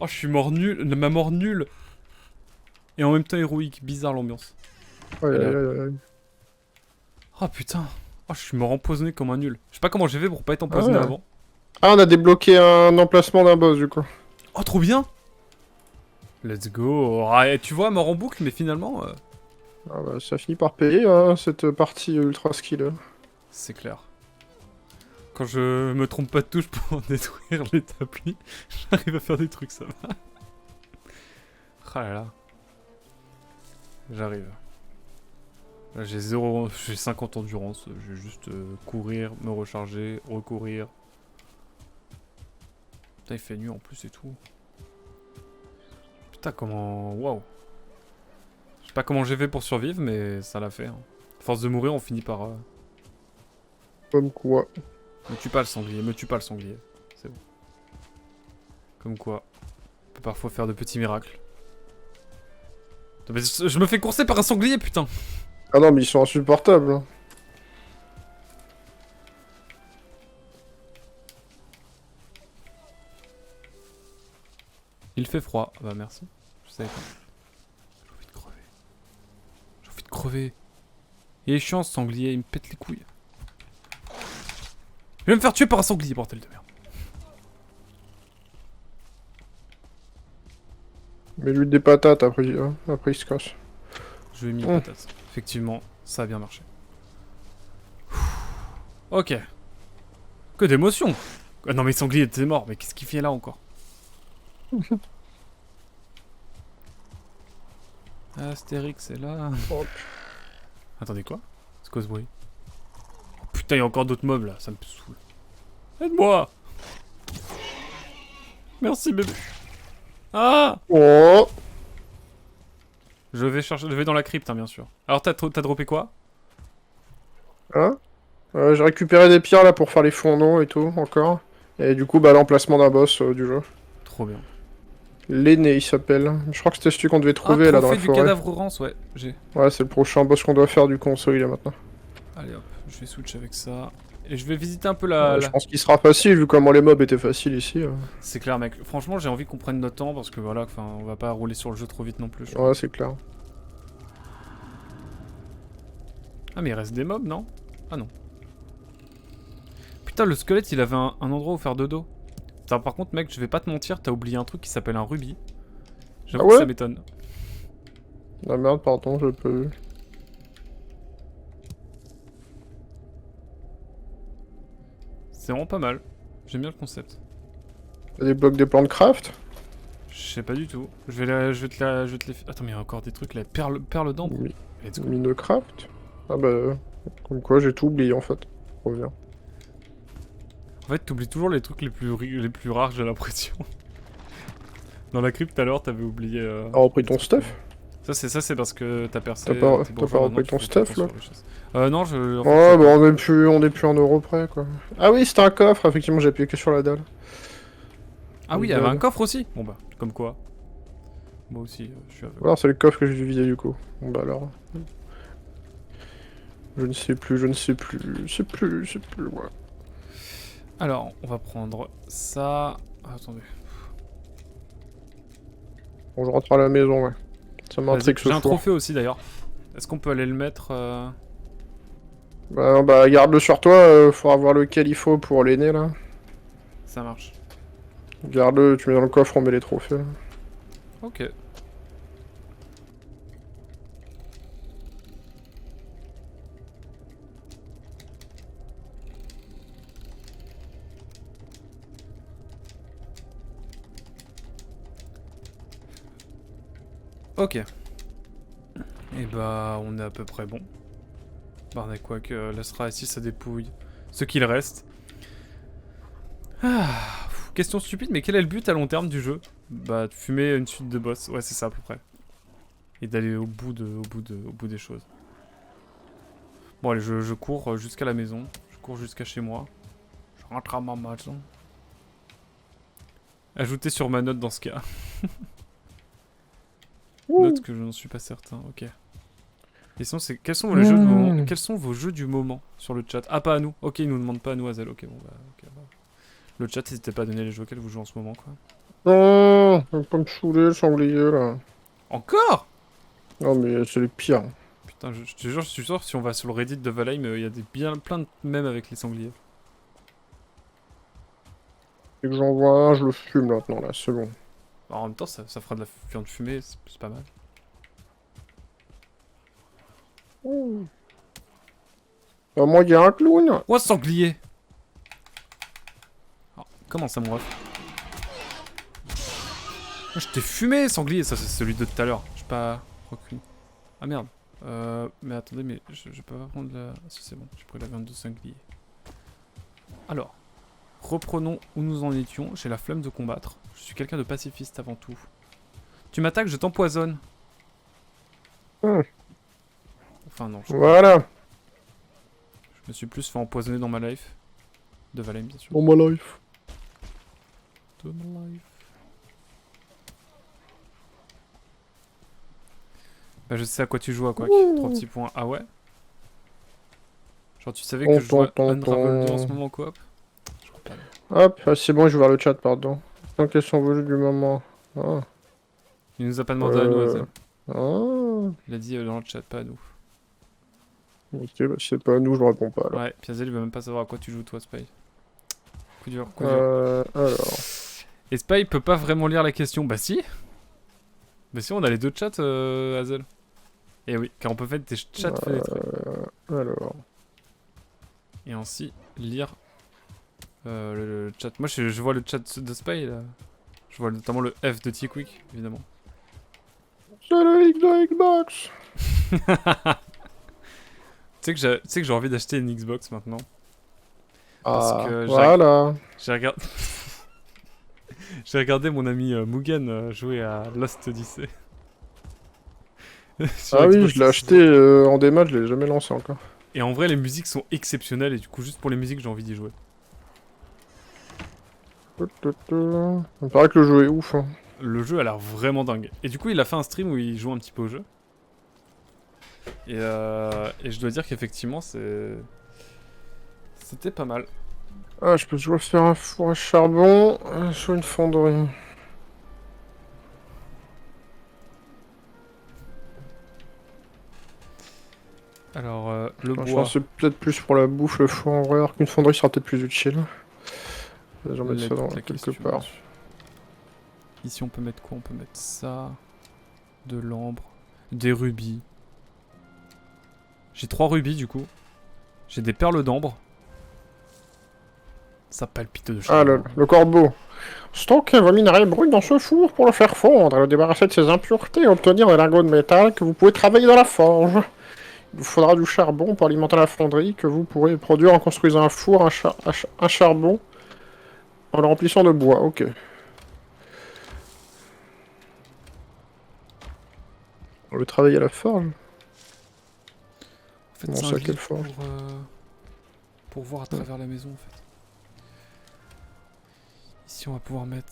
Oh, je suis mort nul. Ma mort nulle. Et en même temps héroïque. Bizarre l'ambiance. Aïe Allez, aïe hop. aïe aïe. Oh putain. Oh, je suis mort empoisonné comme un nul. Je sais pas comment j'ai fait pour pas être Ah empoisonné ouais. avant. Ah, on a débloqué un emplacement d'un boss du coup. Oh, trop bien. Let's go. Ah, et tu vois, mort en boucle, mais finalement, Ah bah, ça finit par payer, hein, cette partie ultra skill. c'est clair. Quand je me trompe pas de touche pour détruire l'établi, j'arrive à faire des trucs, ça va. Ah là là. J'arrive. Là, j'ai 50 endurance. Je vais juste courir, me recharger, recourir. Putain, il fait nuit en plus et tout. Putain, comment... Waouh. Je sais pas comment j'ai fait pour survivre, mais ça l'a fait. Hein. À force de mourir, on finit par... Comme quoi. Me tue pas le sanglier, me tue pas le sanglier. C'est bon. Comme quoi, on peut parfois faire de petits miracles. Putain, mais je me fais courser par un sanglier, putain. Ah non, mais ils sont insupportables. Hein. Il fait froid. Ah bah merci. Je savais pas. J'ai envie de crever. J'ai envie de crever. Il est chiant ce sanglier, il me pète les couilles. Je vais me faire tuer par un sanglier, bordel de merde. Mets-lui des patates après, hein, après il se casse. Je lui ai mis une patate. Effectivement, ça a bien marché. Ok. Que d'émotion. Ah non mais sanglier était mort, mais qu'est-ce qu'il fait là encore? Astérix est là. Oh. Attendez quoi? C'est quoi ce bruit? Oh, putain, il y a encore d'autres mobs là, ça me saoule. Aide-moi! Merci bébé. Ah! Oh. Je vais chercher, je vais dans la crypte, hein, bien sûr. Alors t'as droppé quoi? Hein? J'ai récupéré des pierres là pour faire les fondons et tout, encore. Et du coup, bah, l'emplacement d'un boss du jeu. Trop bien. L'aîné, il s'appelle. Je crois que c'était celui qu'on devait Ah, trouver là dans la trophée du forêt. cadavre rance, ouais, j'ai. Ouais, c'est le prochain boss qu'on doit faire du console là maintenant. Allez hop, je vais switch avec ça. Et je vais visiter un peu Je pense qu'il sera facile vu comment les mobs étaient faciles ici. C'est clair mec, franchement j'ai envie qu'on prenne notre temps parce que voilà, enfin on va pas rouler sur le jeu trop vite non plus. Ouais, c'est clair. Ah mais il reste des mobs non? Ah non. Putain le squelette il avait un endroit où faire dodo. Putain, par contre mec je vais pas te mentir, t'as oublié un truc qui s'appelle un rubis. J'avoue Ah que ouais? ça m'étonne. Ah merde, pardon, je peux... C'est vraiment pas mal. J'aime bien le concept. T'as des blocs des plans de craft? Je sais pas du tout. Je vais te les... Attends mais il y a encore des trucs là. Perle d'ambre. Let's go. Minecraft? Ah bah... Comme quoi, j'ai tout oublié en fait. Reviens. En fait t'oublies toujours les trucs les plus rares j'ai l'impression. Dans la crypte tout à l'heure t'avais oublié... T'as repris ton stuff? Ça c'est parce que t'as percé. T'as pas tes repris bourgeois, ton tu fais stuff attention là? sur les choses. Non, en fait, Ouais, bah on est plus en euro près quoi. Ah oui, c'était un coffre, effectivement, j'ai appuyé que sur la dalle. Ah oui, il y avait un coffre aussi. Bon bah, comme quoi. Moi aussi, je suis aveugle. Voilà, c'est le coffre que j'ai dû vider du coup. Bon bah alors... Je ne sais plus, je sais plus, ouais. Alors, on va prendre ça. Ah, attendez. Bon, je rentre à la maison, ouais. Ça m'intrigue ce J'ai un four. trophée aussi d'ailleurs. Est-ce qu'on peut aller le mettre Bah, garde-le sur toi, faudra voir lequel il faut pour l'aîné là. Ça marche. Garde-le, tu mets dans le coffre, on met les trophées. Là. Ok. Ok. Et bah, on est à peu près bon. Barnac Quack laissera ici sa dépouille. Ce qu'il reste. Ah, question stupide, mais quel est le but à long terme du jeu? Bah, de fumer une suite de boss. Ouais, c'est ça à peu près. Et d'aller au bout des choses. Bon, allez, je cours jusqu'à la maison. Je cours jusqu'à chez moi. Je rentre à ma maison. Ajouter sur ma note dans ce cas. Note que je n'en suis pas certain. Ok. Question c'est quels sont les jeux du moment? Quels sont vos jeux du moment sur le chat? Ah pas à nous. Ok, ils nous demandent pas à nous Azel. Ok bon bah ok. Bah. Le chat n'hésitez pas à donner les jeux auxquels vous jouez en ce moment quoi. Non, faut pas me saouler, le sanglier, là. Encore? Non, mais c'est les pires. Putain, je te jure, je suis sûr, si on va sur le Reddit de Valheim, il y a plein de mèmes avec les sangliers. Dès que j'en vois un, je le fume maintenant, là, c'est bon. Alors, en même temps, ça fera de la viande fumée, c'est pas mal. Mmh. Moi, il y a un clown. Oh, sanglier! Oh, comment ça, mon ref? Oh, je t'ai fumé, sanglier! Ça, c'est celui de tout à l'heure. Je suis pas recul. Ah merde. Mais attendez, mais je peux pas prendre la... Ah, si, c'est bon, j'ai pris la viande de sanglier. Alors, reprenons où nous en étions. J'ai la flemme de combattre. Je suis quelqu'un de pacifiste avant tout. Tu m'attaques, je t'empoisonne. Mmh. Enfin, non, Voilà. je me suis plus fait empoisonner dans ma life. De Valheim, bien sûr. Dans ma life. De ma life. Bah, je sais à quoi tu joues, à quoi. 3 petits points. Ah ouais? Genre, tu savais que je jouais à Unravel 2 en ce moment en coop? Je crois pas. Hop, ah, c'est bon, j'ai ouvert le chat, pardon. Donc, quels sont vos jeux du moment? Ah. Il nous a pas demandé à nous, Hazel. Ah. Il a dit dans le chat, pas à nous. Ok, bah, c'est pas nous, je réponds pas, alors. Ouais, puis Hazel, il veut même pas savoir à quoi tu joues, toi, Spy. Coup dur, coup dur. Alors. Et Spy peut pas vraiment lire la question. Bah si! Bah si, on a les deux chats, Hazel. Et oui, car on peut faire des chats fenêtrés. Alors. Et ainsi lire le chat. Moi, je vois le chat de Spy, là. Je vois notamment le F de T-Quick, évidemment. C'est le X de Xbox! Tu sais que j'ai envie d'acheter une Xbox maintenant. Parce Ah, que voilà. j'ai regardé... j'ai regardé mon ami Mugen jouer à Lost Odyssey. Sur Ah oui, Xbox je l'ai acheté exclusif. en démat, je l'ai jamais lancé encore. Et en vrai, les musiques sont exceptionnelles et du coup, juste pour les musiques, j'ai envie d'y jouer. Il paraît que le jeu est ouf. Hein. Le jeu a l'air vraiment dingue. Et du coup, il a fait un stream où il joue un petit peu au jeu. Et je dois dire qu'effectivement, c'était pas mal. Ah, je peux toujours faire un four à charbon sur une fonderie. Alors, le Je bois. pense que c'est peut-être plus pour la bouffe, le four en vrai, alors qu'une fonderie sera peut-être plus utile. J'en mets ça dans La quelque question, part. ici, on peut mettre quoi? On peut mettre ça. De l'ambre. Des rubis. J'ai 3 rubis, du coup. J'ai des perles d'ambre. Ça palpite de Ah, charbon. le corbeau. Stockez vos minerais bruts dans ce four pour le faire fondre et le débarrasser de ses impuretés et obtenir des lingots de métal que vous pouvez travailler dans la forge. Il vous faudra du charbon pour alimenter la fonderie que vous pourrez produire en construisant un four à charbon en le remplissant de bois. Ok. On veut travailler à la forge. En fait, Bon, c'est un ça, quelle glitch forge? pour voir à travers la maison, en fait. Ici, on va pouvoir mettre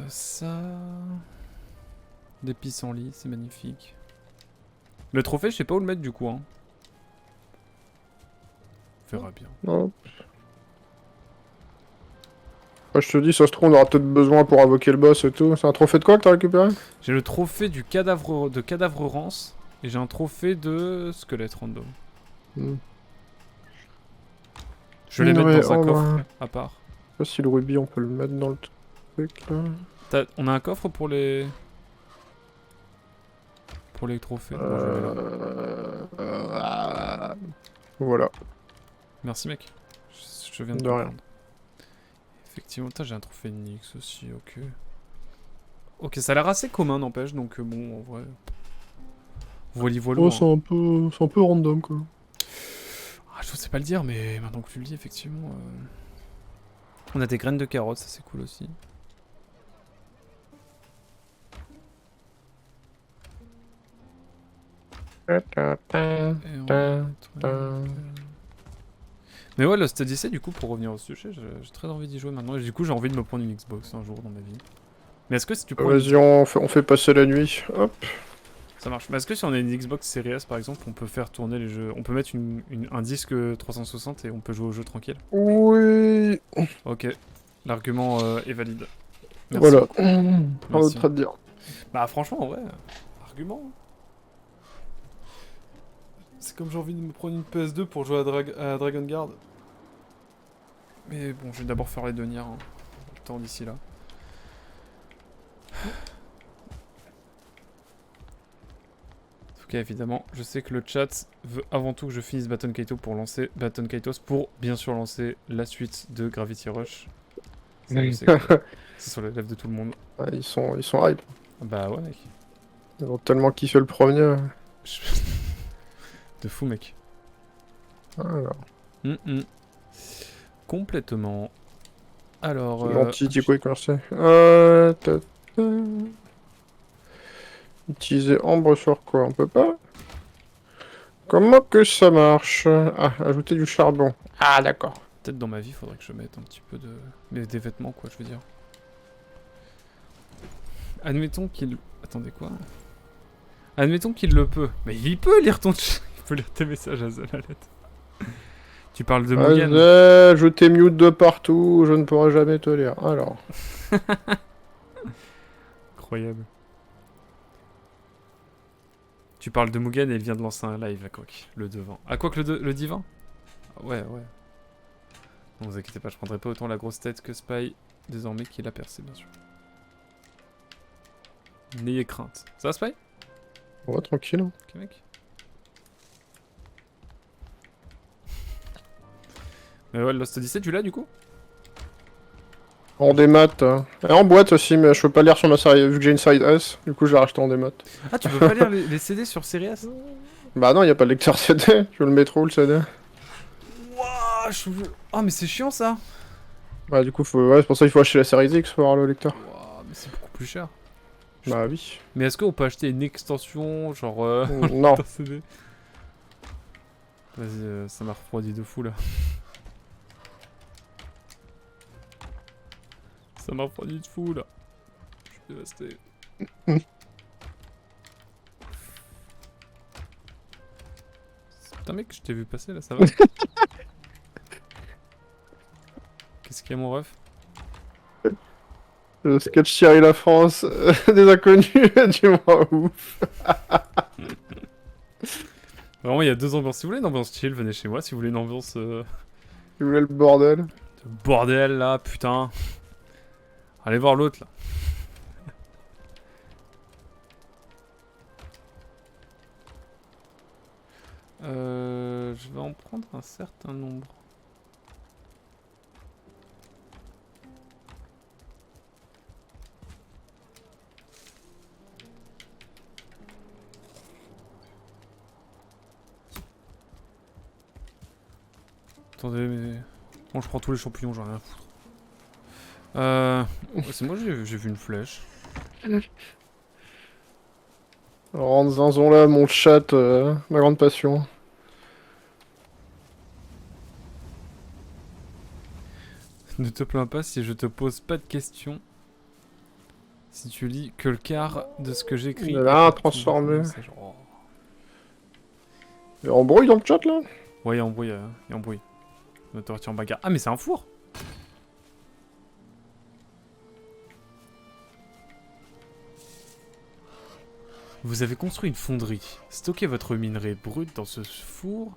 ça. Des pissenlits, c'est magnifique. Le trophée, je sais pas où le mettre du coup. Hein. On verra bien. Non. Ouais, je te dis, ça se trouve, on aura peut-être besoin pour invoquer le boss et tout. C'est un trophée de quoi que t'as récupéré? J'ai le trophée du cadavre rance et j'ai un trophée de squelette random. Hmm. Je vais les mettre dans un Ouais. coffre à part. Je sais pas si le rubis, on peut le mettre dans le truc là. On a un coffre pour les trophées. Bon, je le mets là. Voilà. Merci mec. Je viens de De rien. comprendre. Effectivement, j'ai un trophée Nyx aussi, ok. Ok, ça a l'air assez commun, n'empêche, donc bon, en vrai... Voilà, voilà. Oh, c'est un peu random quoi. Ah, je sais pas le dire, mais maintenant que tu le dis, effectivement... On a des graines de carottes, ça c'est cool aussi. Et on va mettre, Mais ouais, Lost Odyssey, du coup, pour revenir au sujet, j'ai très envie d'y jouer maintenant. Et du coup, j'ai envie de me prendre une Xbox un jour dans ma vie. Mais est-ce que si tu prends une... Vas-y, on fait passer la nuit. Hop. Ça marche. Mais est-ce que si on a une Xbox Series S, par exemple, on peut faire tourner les jeux... On peut mettre un disque 360 et on peut jouer au jeu tranquille? Oui. Ok. L'argument est valide. Merci Voilà. beaucoup. Pas Merci. d'autre à te dire. Bah franchement, en vrai, argument. Hein. C'est comme j'ai envie de me prendre une PS2 pour jouer à Dragon Guard. Mais bon, je vais d'abord faire les Deniers, hein. Le temps d'ici là. En tout cas, évidemment, je sais que le chat veut avant tout que je finisse Baton Kaitos pour lancer Baton Kaitos pour bien sûr lancer la suite de Gravity Rush. Ça, je sais que c'est sur les lèvres de tout le monde. Ouais, ils sont hype. Ah bah ouais, mec. Ils ont tellement kiffé le premier. Je- De fou, mec. Alors, Complètement. Alors. c'est gentil, dis quoi, merci. Utiliser ambre sur quoi? On peut pas? Comment que ça marche? Ah, ajouter du charbon. Ah, d'accord. Peut-être dans ma vie, faudrait que je mette un petit peu de. Mais des vêtements, quoi, je veux dire. Admettons qu'il. Attendez, quoi? Admettons qu'il le peut. Mais il peut lire ton chat. Il peut lire tes messages à Zalalette. Tu parles de Mugen. Je t'ai mute de partout, je ne pourrai jamais te lire. Alors. Incroyable. Tu parles de Mugen et il vient de lancer un live, à Quoique. Le devant. Ah, Quoique le divin? Ouais, ouais. Non, vous inquiétez pas, je prendrai pas autant la grosse tête que Spy, désormais qu'il a percé, bien sûr. N'ayez crainte. Ça va, Spy? Ouais, tranquille. Ok, mec. Mais ouais, Lost Odyssey, tu l'as du coup? En démat. Et en boîte aussi, mais je peux pas lire sur ma série, vu que j'ai une side S. Du coup, j'ai racheté en démat. Ah, tu peux pas lire les CD sur Series S? Bah non, y a pas de lecteur CD. Tu veux le métro ou le CD? Wouah, oh, mais c'est chiant ça! Bah, du coup, ouais, c'est pour ça qu'il faut acheter la série X pour avoir le lecteur. Wouah, mais c'est beaucoup plus cher. Bah oui. Mais est-ce qu'on peut acheter une extension, genre. Non. Putain, CD. Vas-y, ça m'a refroidi de fou là. Ça m'a refroidi de fou là. Je suis dévasté. Putain, mec, je t'ai vu passer là, ça va? Qu'est-ce qu'il y a, mon ref? Le sketch Thierry La France, des inconnus, dis-moi ouf. Vraiment, il y a deux ambiances. Si vous voulez une ambiance chill, venez chez moi. Si vous voulez une ambiance. Tu voulais le bordel? De bordel là, putain. Allez voir l'autre là. Je vais en prendre un certain nombre. Attendez, mais... Bon, je prends tous les champignons, j'en ai rien à foutre. Ouais, c'est moi, j'ai vu une flèche. Rendre zinzon là, mon chat, ma grande passion. Ne te plains pas si je te pose pas de questions. Si tu lis que le quart de ce que j'écris. Il a un transformé. Oh. Il y a embrouille dans le chat là? Ouais, il y a embrouille, il y a embrouille. On va te retirer en bagarre. Ah, mais c'est un four! Vous avez construit une fonderie. Stockez votre minerai brut dans ce four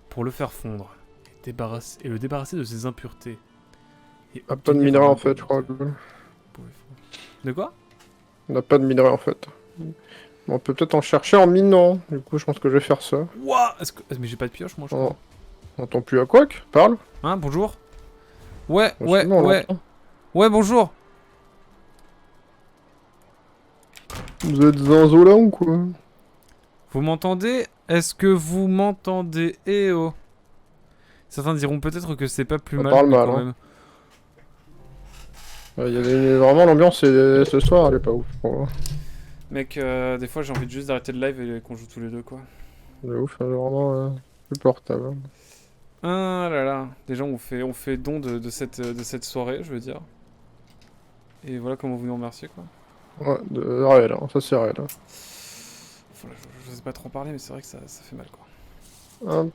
pour le faire fondre. Et le débarrasser de ses impuretés. Et On a pas de obtenir minerai un en fait, je crois. De quoi? On a pas de minerai en fait. On peut peut-être en chercher en minant. Du coup, je pense que je vais faire ça. Wouah! Mais j'ai pas de pioche, moi, je crois. On entend plus à quoi? Parle. Hein, bonjour? Ouais, Bon, ouais, sinon, on ouais. l'entend. Ouais, bonjour! Vous êtes zinzo là ou quoi? Vous m'entendez? Est-ce que vous m'entendez? Eh oh! Certains diront peut-être que c'est pas plus Ça mal, parle mais mal, quand hein. même. Vraiment, l'ambiance ce soir, elle est pas ouf. Bon, Mec, des fois j'ai envie de juste d'arrêter le live et qu'on joue tous les deux, quoi. elle est ouf, elle est vraiment plus portable. Ah là là, déjà on fait don de cette soirée, je veux dire. Et voilà comment vous nous remerciez, quoi. Ouais, réel, hein. Ça c'est réel. Hein. Je sais pas trop en parler, mais c'est vrai que ça fait mal, quoi. Hop.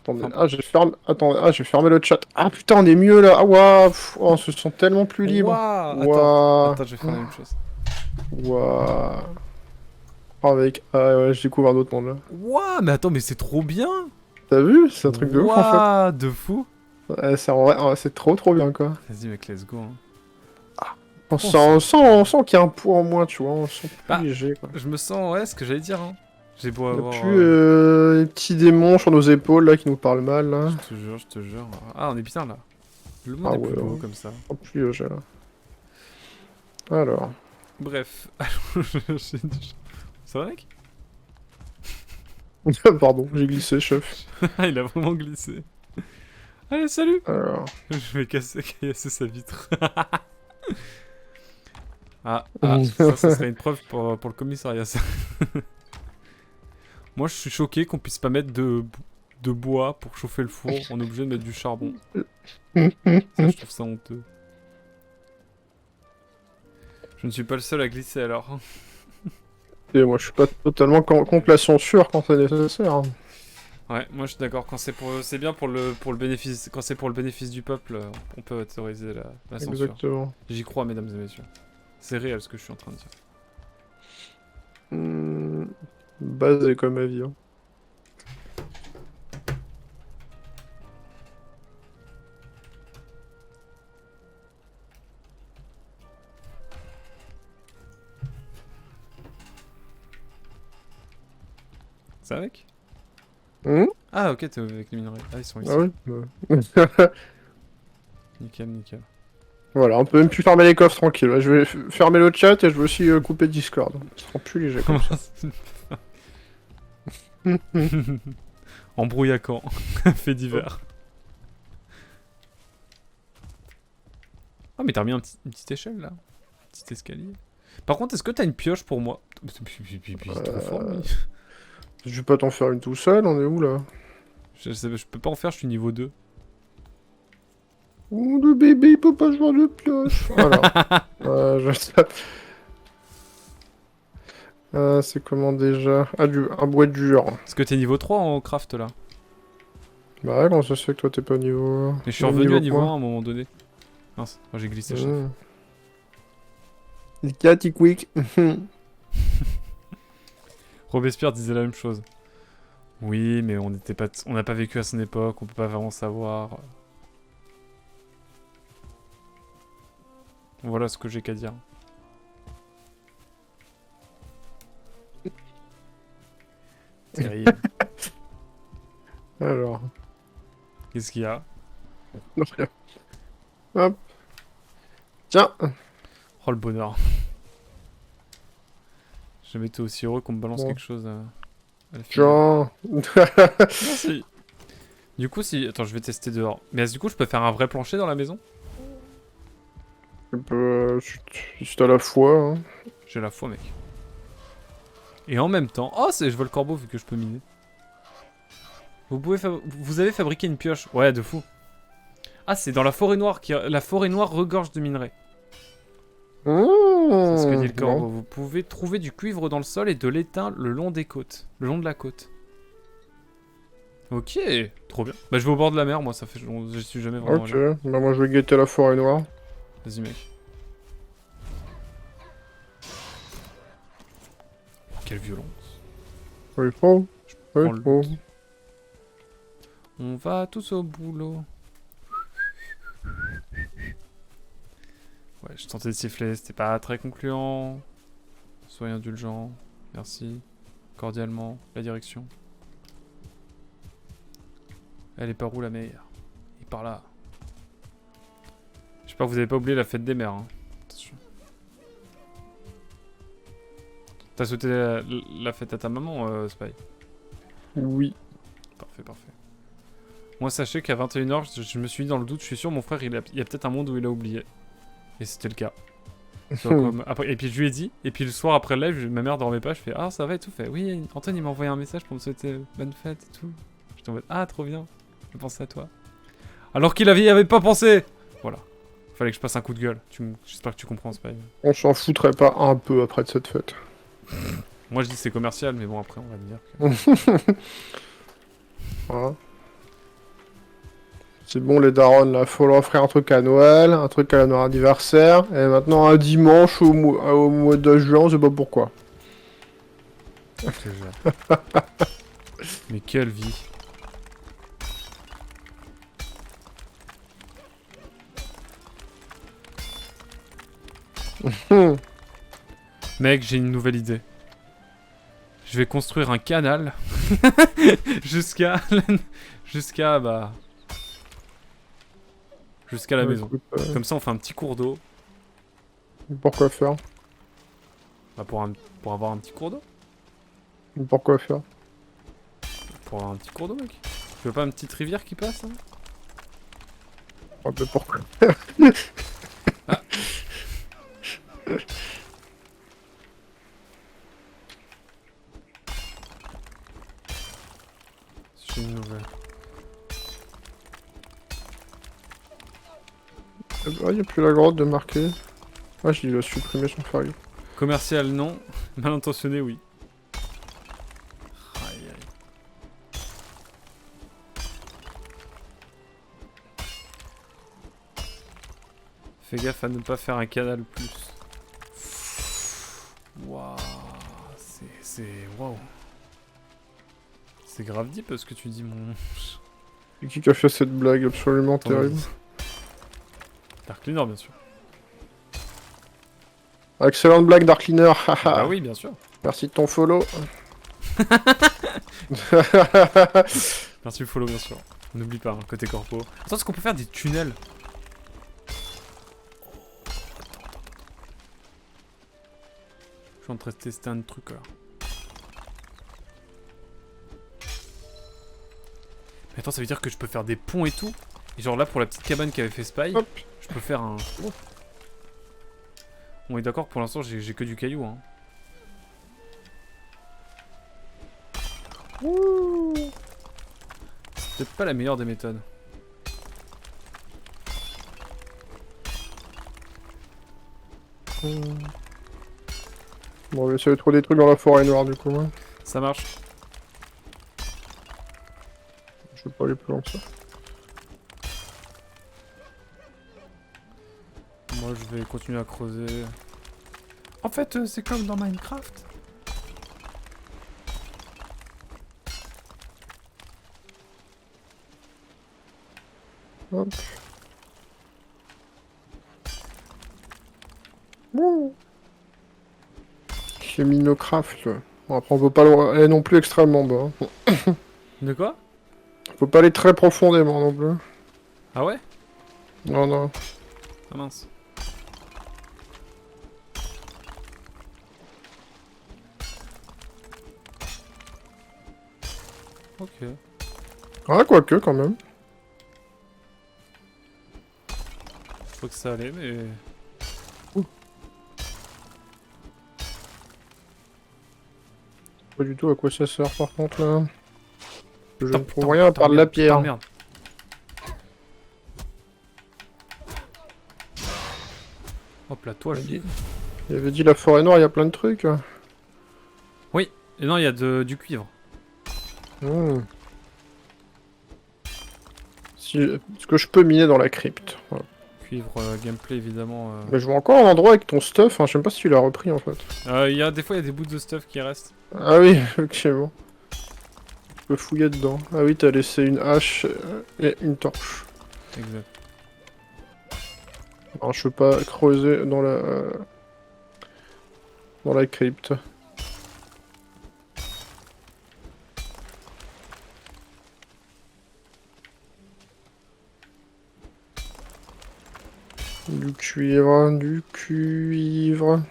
Attendez, Enfin, ah, j'ai fermé... Attendez, ah, j'ai fermé le chat. Ah, putain, on est mieux, là. Ah, waouh, oh, on se sent tellement plus libre. Waouh! Attends, Waouh. attends, je vais faire la même chose. Waouh. Avec... Ah, ouais, je découvre un autre monde, là. Waouh! Mais attends, mais c'est trop bien! T'as vu? C'est un truc de ouf, en fait. Waouh! De fou! Ouais, c'est en vrai, ouais, c'est trop bien, quoi. Vas-y, mec, let's go. Hein. On Oh, sent, on sent qu'il y a un poids en moins, tu vois. On se sent plus Bah, léger, quoi. je me sens, ouais, ce que j'allais dire. Hein. J'ai beau On a avoir. plus les petits démons sur nos épaules, là, qui nous parlent mal, là. Je te jure, je te jure. Ah, on est bien là. Le monde Ah est plus ouais, beau ouais. comme ça. Oh, plus léger, là. Alors... Bref. Ça va, mec? Pardon, j'ai glissé, chef. Il a vraiment glissé. Allez, salut! Alors... Je vais casser sa vitre. Ça serait une preuve pour le commissariat, ça. Moi, je suis choqué qu'on puisse pas mettre de bois pour chauffer le four. On est obligé de mettre du charbon. Ça, je trouve ça honteux. Je ne suis pas le seul à glisser alors. Et moi, je suis pas totalement contre la censure quand c'est nécessaire. Hein. Ouais, moi je suis d'accord. Quand c'est bien pour le bénéfice, quand c'est pour le bénéfice du peuple, on peut autoriser la censure. Exactement. J'y crois, mesdames et messieurs. C'est réel ce que je suis en train de dire. Basé comme avis. Hein. Ça avec? Hum Ah ok, t'es avec les minerais. Ah, ils sont ici. Ah oui. Nickel, nickel. Voilà, on peut même plus fermer les coffres tranquille. Ouais, je vais fermer le chat et je vais aussi couper Discord. Ce sera plus léger comme ça. Embrouille à quand? Fait divers. Ah mais t'as remis une petite échelle là. Un petit escalier. Par contre, est-ce que t'as une pioche pour moi? Trop fort lui. Je vais pas t'en faire une tout seul, on est où là? Je peux pas en faire, je suis niveau 2. Oh, le bébé, il peut pas jouer de pioche. Voilà. C'est comment déjà? Ah, un bois dur. Est-ce que t'es niveau 3 en craft là? Bah ouais, comment ça se fait que toi t'es pas niveau... Mais je suis revenu à niveau point 1 à un moment donné. Mince, oh, j'ai glissé, chef. Il quick. Robespierre disait la même chose. Oui, mais on n'a pas vécu à son époque, on peut pas vraiment savoir. Voilà ce que j'ai qu'à dire. Terrible. Alors... Qu'est-ce qu'il y a? Non, rien. Hop. Tiens. Oh le bonheur. J'ai jamais été aussi heureux qu'on me balance quelque chose à la figure. Jean. Merci. Du coup, si... Attends, je vais tester dehors. Mais du coup, je peux faire un vrai plancher dans la maison? Si t'as la foi. Hein. J'ai la foi, mec. Et en même temps... Oh, je vois le corbeau vu que je peux miner. Vous avez fabriqué une pioche. Ouais, de fou. Ah, c'est dans la forêt noire. La forêt noire regorge de minerais. C'est ce que dit le corbeau. Vous pouvez trouver du cuivre dans le sol et de l'étain le long des côtes. Le long de la côte. Ok, trop bien. Bah je vais au bord de la mer, moi ça fait... Je suis jamais vraiment Ok, là. bah moi je vais guetter la forêt noire. Vas-y mec. Quelle violence. Oui, oh. Oui, prends le oh. On va tous au boulot. Ouais, je tentais de siffler, c'était pas très concluant. Soyez indulgents. Merci. Cordialement. La direction. Elle est par où la mer? Et par là. J'espère que vous avez pas oublié la fête des mères. Hein. Attention. T'as souhaité la fête à ta maman, Spy? Oui. Parfait, parfait. Moi, sachez qu'à 21h, je me suis dit dans le doute, je suis sûr, mon frère, il y a peut-être un monde où il a oublié. Et c'était le cas. Après, et puis je lui ai dit, et puis le soir après le live, ma mère dormait pas, je fais ah ça va et tout, fait oui, Antoine il m'a envoyé un message pour me souhaiter bonne fête et tout. J'étais en mode ah trop bien, je pensais à toi. Alors qu'il avait pas pensé. Voilà. Fallait que je passe un coup de gueule. J'espère que tu comprends, Spy. On s'en foutrait pas un peu après de cette fête. Moi je dis c'est commercial, mais bon après on va dire que... Voilà. C'est bon, les darons, là, faut leur offrir un truc à Noël, un truc à leur anniversaire, et maintenant un dimanche au mois de juin, on sait pas pourquoi. Je te jure. Mais quelle vie. Mec, j'ai une nouvelle idée. Je vais construire un canal jusqu'à jusqu'à bah jusqu'à la Ouais, maison. écoute, Comme ça, on fait un petit cours d'eau. pourquoi faire? Bah, pour avoir un petit cours d'eau. Pourquoi faire? Pour avoir un petit cours d'eau, mec. Tu veux pas une petite rivière qui passe, hein? Ah, bah, pourquoi? Ah. J'ai une nouvelle. Ah, y a plus la grotte de marquer. Ah, j'ai dû la supprimer sans faire gaffe. Commercial, non. Mal intentionné, oui. Aïe, aïe. Fais gaffe à ne pas faire un canal plus. Waouh. Waouh. C'est grave deep ce que tu dis, mon. Et qui a fait cette blague absolument Ton terrible? avis. Dark Cleaner, bien sûr. Excellente blague, Dark Cleaner, haha. Bah oui, bien sûr. Merci de ton follow. Merci le follow, bien sûr. N'oublie pas, hein, côté corpo. Attends, est-ce qu'on peut faire des tunnels? Je suis en train de tester un truc là. Mais attends, ça veut dire que je peux faire des ponts et tout? Et genre là, pour la petite cabane qu'avait fait Spy, Hop. je peux faire un... On est d'accord, pour l'instant, j'ai que du caillou, hein. C'est peut-être pas la meilleure des méthodes. Bon, on va essayer de trouver des trucs dans la forêt noire du coup. Hein. Ça marche. Je vais pas aller plus loin que ça. Moi, je vais continuer à creuser. En fait, c'est comme dans Minecraft. Hop. Bon. C'est Minecraft. Là. Bon, après, on peut pas aller non plus extrêmement bas. Hein. De quoi? Faut pas aller très profondément non plus. Ah ouais? Non, non. Ah mince. Ok. Ah, quoique quand même. Je crois que ça allait, mais... Pas du tout à quoi ça sert par contre là. Je Putain, ne trouve putain, rien à putain, part de la merde, putain, pierre. merde. Hop là, toi, je dis. Il avait dit la forêt noire, il y a plein de trucs. Oui, et non, il y a du cuivre. Hmm. Si... Est-ce que je peux miner dans la crypte? Voilà. Cuivre, gameplay, évidemment. Mais je vois encore un endroit avec ton stuff, hein. Je sais même pas si tu l'as repris en fait. Des fois, il y a des bouts de stuff qui restent. Ah oui, ok bon. Je peux fouiller dedans. Ah oui, t'as laissé une hache et une torche. Exact. Alors je peux pas creuser dans la crypte. Du cuivre, du cuivre.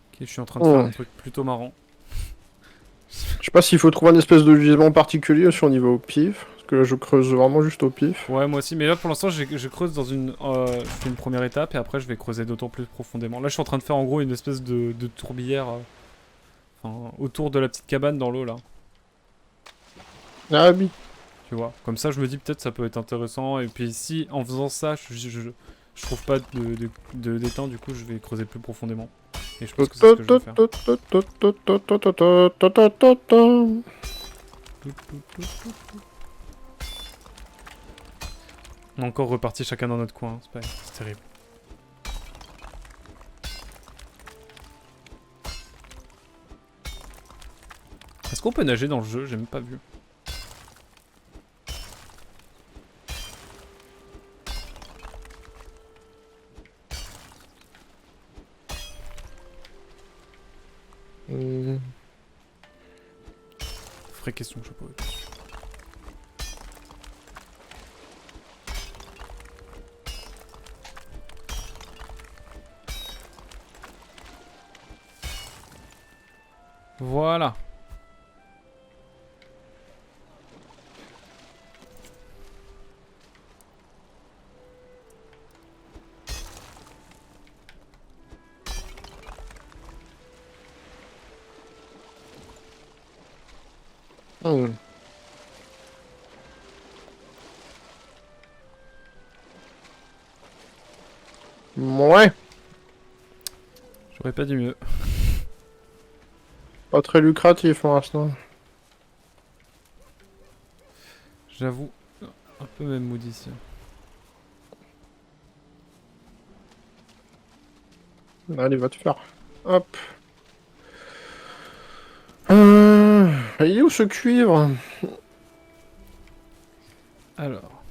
Ok, je suis en train de faire un truc plutôt marrant. Je sais pas s'il faut trouver une espèce de gisement particulier si on y va au pif. Parce que là je creuse vraiment juste au pif. Ouais, moi aussi, mais là pour l'instant, je creuse dans une. Je fais une première étape et après je vais creuser d'autant plus profondément. Là, je suis en train de faire en gros une espèce de tourbière autour de la petite cabane dans l'eau là. Ah oui. Tu vois, comme ça, je me dis peut-être ça peut être intéressant. Et puis si en faisant ça, Je trouve pas d'étain, du coup je vais creuser plus profondément. Et je pense que c'est ce que je vais faire. On est encore reparti chacun dans notre coin, c'est terrible. Est-ce qu'on peut nager dans le jeu? J'ai même pas vu. Vraie question que je pose. Voilà. Ouais, J'aurais pas dit mieux. pas très lucratif pour l'instant. J'avoue, un peu même mood ici. Allez, va te faire. Hop. Il est où ce cuivre? Alors.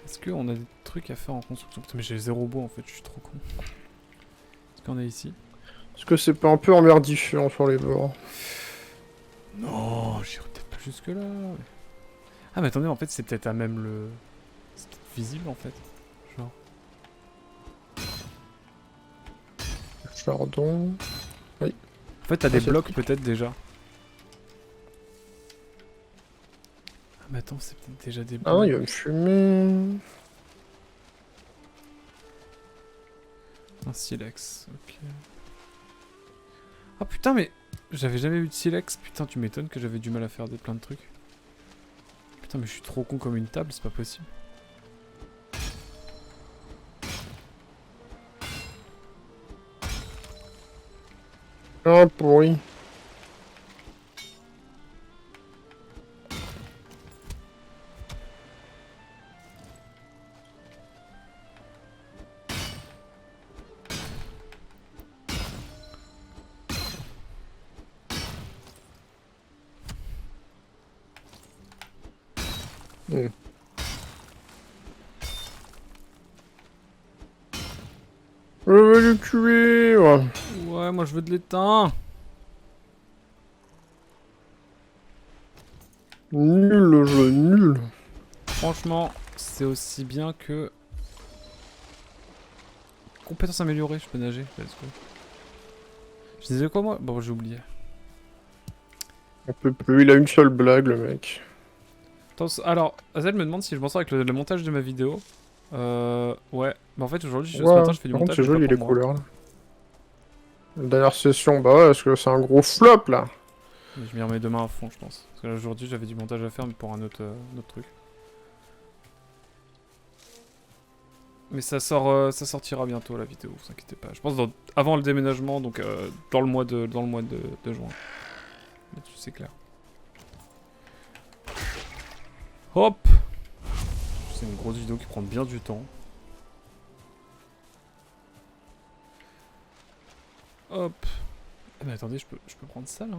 Est-ce qu'on a des trucs à faire en construction? Putain mais j'ai zéro bois en fait, je suis trop con. Est-ce qu'on a ici? Est-ce que c'est pas un peu emmerdifiant sur les bords? Non, j'irai peut-être pas jusque là. Ah mais attendez, en fait c'est peut-être à même le... C'est peut-être visible en fait. Genre. Chardon. Oui. En fait t'as des c'est blocs le peut-être déjà. Ah mais attends, c'est peut-être déjà des Ah non, blocs. il va me fumer. Un silex, ok. Ah putain mais... J'avais jamais eu de silex, putain tu m'étonnes que j'avais du mal à faire plein de trucs. Putain mais je suis trop con comme une table, c'est pas possible. Ah, pourri. Je veux du cuivre. Ouais, moi je veux de l'étain. Nul le jeu, nul. Franchement, c'est aussi bien que... Compétences améliorées, je peux nager. Let's go. Je disais quoi moi? Bon, j'ai oublié. On peut plus, il a une seule blague le mec. Attends, alors, Azel me demande si je m'en sors avec le montage de ma vidéo. Ouais. Bah en fait aujourd'hui, ce matin je fais du Par contre montage, c'est mais pas joli pour les moi. couleurs là. La dernière session, bah ouais, parce que c'est un gros flop là. Mais je m'y remets demain à fond, je pense. Parce que aujourd'hui j'avais du montage à faire, mais pour un autre truc. Mais ça sortira bientôt la vidéo, vous inquiétez pas. Je pense avant le déménagement, donc dans le mois de juin. Là-dessus c'est clair. Hop! C'est une grosse vidéo qui prend bien du temps. Hop! Ah mais attendez, je peux prendre ça là.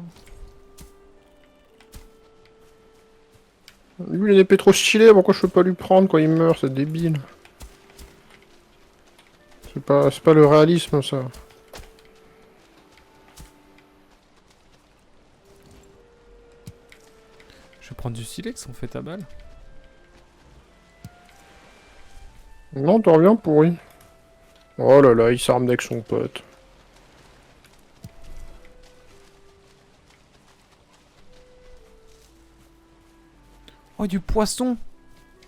Lui il a une épée trop stylée, pourquoi je peux pas lui prendre quand il meurt, c'est débile. C'est pas le réalisme ça. Je vais prendre du silex en fait à balle. Non, t'en reviens pourri. Oh là là, il s'arme avec son pote. Oh, du poisson!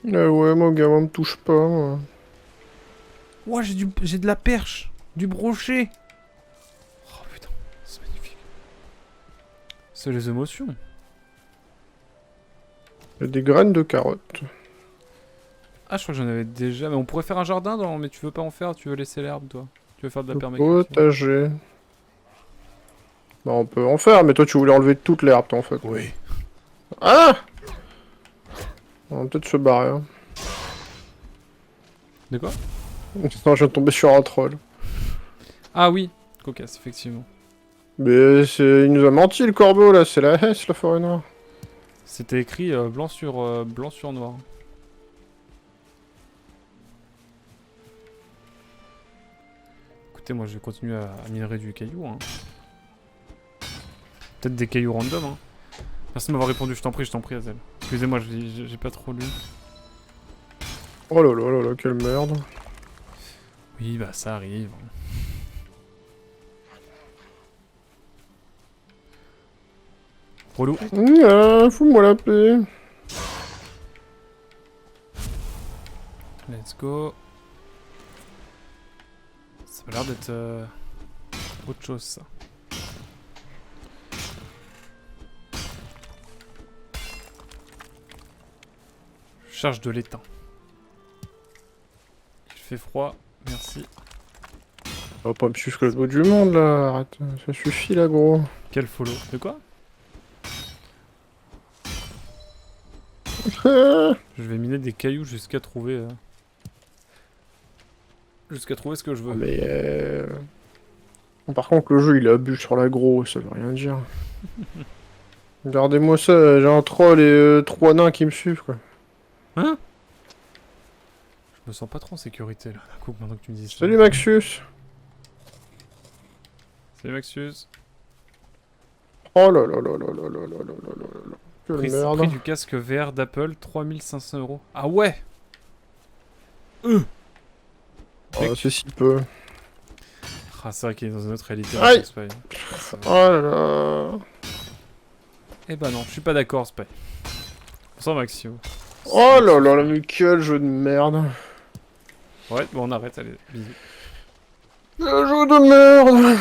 Ouais, mon gamin me touche pas, moi. Ouais, j'ai de la perche! Du brochet! Oh putain, c'est magnifique. C'est les émotions. Il y a des graines de carottes. Ah, je crois que j'en avais déjà. Mais on pourrait faire un jardin, dans... mais tu veux pas en faire, tu veux laisser l'herbe, toi. Tu veux faire de la permaculture. Potager. Bah, on peut en faire, mais toi, tu voulais enlever toute l'herbe, toi, en fait. Oui. Ah! On va peut-être se barrer, hein. De quoi? Non, je viens de tomber sur un troll. Ah oui, cocasse, effectivement. Mais c'est... il nous a menti, le corbeau, là. C'est la Hesse, la forêt noire. C'était écrit blanc sur noir. Écoutez, moi je vais continuer à minerer du caillou. Hein. Peut-être des cailloux random. Hein. Merci de m'avoir répondu, je t'en prie, Azel. Excusez-moi, j'ai pas trop lu. Oh là là là là, quelle merde. Oui, bah ça arrive. Relou. Fous-moi la paix. Let's go. Ça a l'air d'être autre chose ça. Je charge de l'étain. Il fait froid, merci. On va pas me suivre le bout du monde là, arrête, ça suffit là gros. Quel follow. De quoi? Ah, Je vais miner des cailloux jusqu'à trouver... Jusqu'à trouver ce que je veux. mais bon, par contre le jeu il abuse sur l'aggro, ça veut rien dire. Regardez-moi ça, j'ai un troll et 3 nains qui me suivent quoi. Hein? Je me sens pas trop en sécurité là, d'un coup, maintenant que tu me dis ça. Salut Maxus. Salut Maxius. Oh là là là là là là là là là là là. Quelle Prix merde. du casque VR d'Apple, 3500 €. Ah ouais! Oh, c'est si peu. Ah, c'est vrai qu'il est dans une autre réalité. Aïe. Spy. Oh là là. Eh bah non, je suis pas d'accord, Spy. Bonsoir Maxio. Oh là là là, mais quel jeu de merde. Ouais, bon on arrête, allez, bisous. Quel jeu de merde.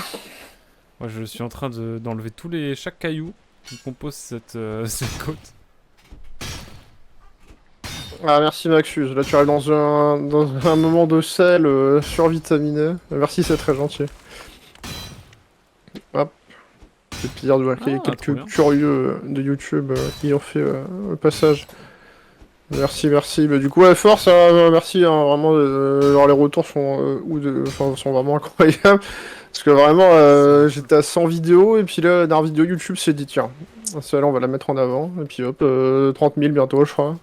Moi je suis en train d'enlever chaque caillou qui compose cette côte. Ah merci Maxus, là tu arrives dans un moment de sel survitaminé. Merci, c'est très gentil. Hop. C'est plaisir de voir qu'il y a Ah, trop bien. quelques curieux de YouTube qui ont fait le passage. Merci, merci. Bah, du coup, ouais, force, merci, hein, vraiment, genre, les retours sont vraiment incroyables. Parce que vraiment, j'étais à 100 vidéos, et puis là, dans la vidéo YouTube, c'est dit, tiens, celle-là, on va la mettre en avant. Et puis hop, 30 000 bientôt, je crois.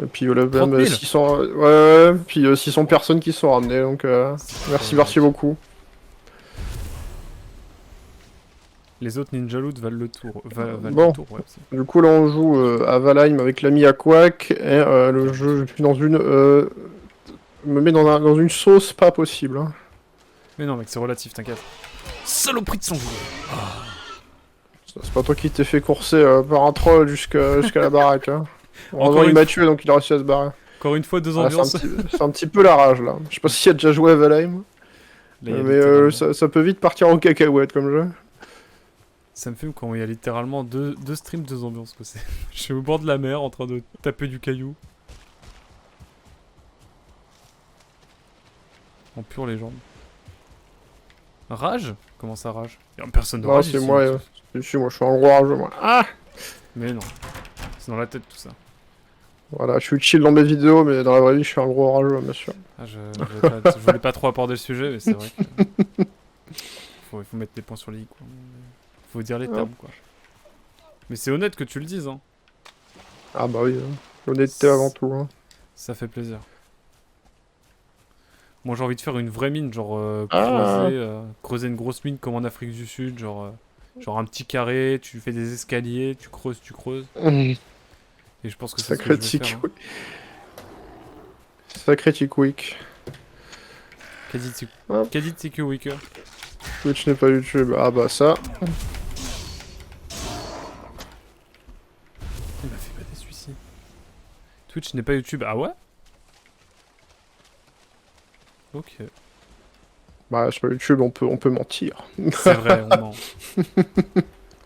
Et puis voilà, 30 même 000. 600, ouais, puis 600 personnes qui se sont ramenées, donc merci beaucoup. Les autres Ninja Loot valent le tour. Valent Bon. le tour, ouais. Du coup, là, on joue à Valheim avec l'ami Aquac, et le jeu, je suis dans une... me met dans une sauce pas possible. Hein. Mais non mec, c'est relatif, t'inquiète. Saloperie de son jeu. C'est pas toi qui t'es fait courser par un troll jusqu'à la baraque. Hein. Heureusement, il m'a tué, donc il a réussi à se barrer. Encore une fois, deux Ah, ambiances. c'est un petit peu la rage, là. Je sais pas s'il a déjà joué à Valheim, Là, il y a mais littéralement- ça peut vite partir en cacahuète, comme jeu. Ça me fume quand il y a littéralement deux streams, deux ambiances. Quoi. Je suis au bord de la mer en train de taper du caillou. En pure légende. Rage? Comment ça rage? Y'a personne de Non, rage c'est ici, moi, hein. je suis un gros rageux, moi. Ah! Mais non. C'est dans la tête tout ça. Voilà, je suis chill dans mes vidéos, mais dans la vraie vie, je suis un gros rageux, bien sûr. Ah, je voulais pas trop aborder le sujet, mais c'est vrai que... il faut mettre des points sur les i, quoi. Faut dire les termes, quoi. Mais c'est honnête que tu le dises, hein. Ah bah oui, hein. L'honnêteté avant tout. Hein. Ça fait plaisir. Moi j'ai envie de faire une vraie mine, genre creuser une grosse mine comme en Afrique du Sud, genre un petit carré, tu fais des escaliers, tu creuses. Et je pense que c'est ce que je vais Sacré faire. Hein. Sacré Tickwick. Qu'a dit TQ Wicker? Twitch n'est pas YouTube. Ah bah ça. Il m'a fait pas des suicides. Twitch n'est pas YouTube. Ah ouais? Ok. Bah c'est pas YouTube, on peut mentir. C'est vrai, on ment.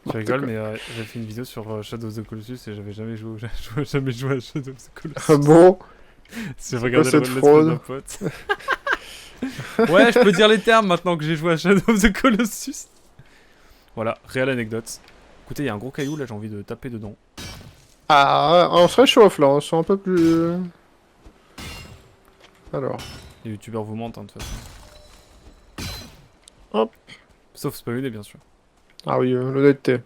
Je rigole, mais j'ai fait une vidéo sur Shadow of the Colossus et j'avais jamais joué à Shadow of the Colossus. Ah bon? Si je quoi regardais cette le let's play fraude? d'un pote. Ouais, je peux dire les termes maintenant que j'ai joué à Shadow of the Colossus. Voilà, réelle anecdote. Écoutez, il y a un gros caillou là, j'ai envie de taper dedans. Ah, on se réchauffe là, on se sent un peu plus... Alors, Les youtubeurs vous mentent, hein, de toute façon. Hop. Sauf spawner, bien sûr. ah oui, l'honnêteté.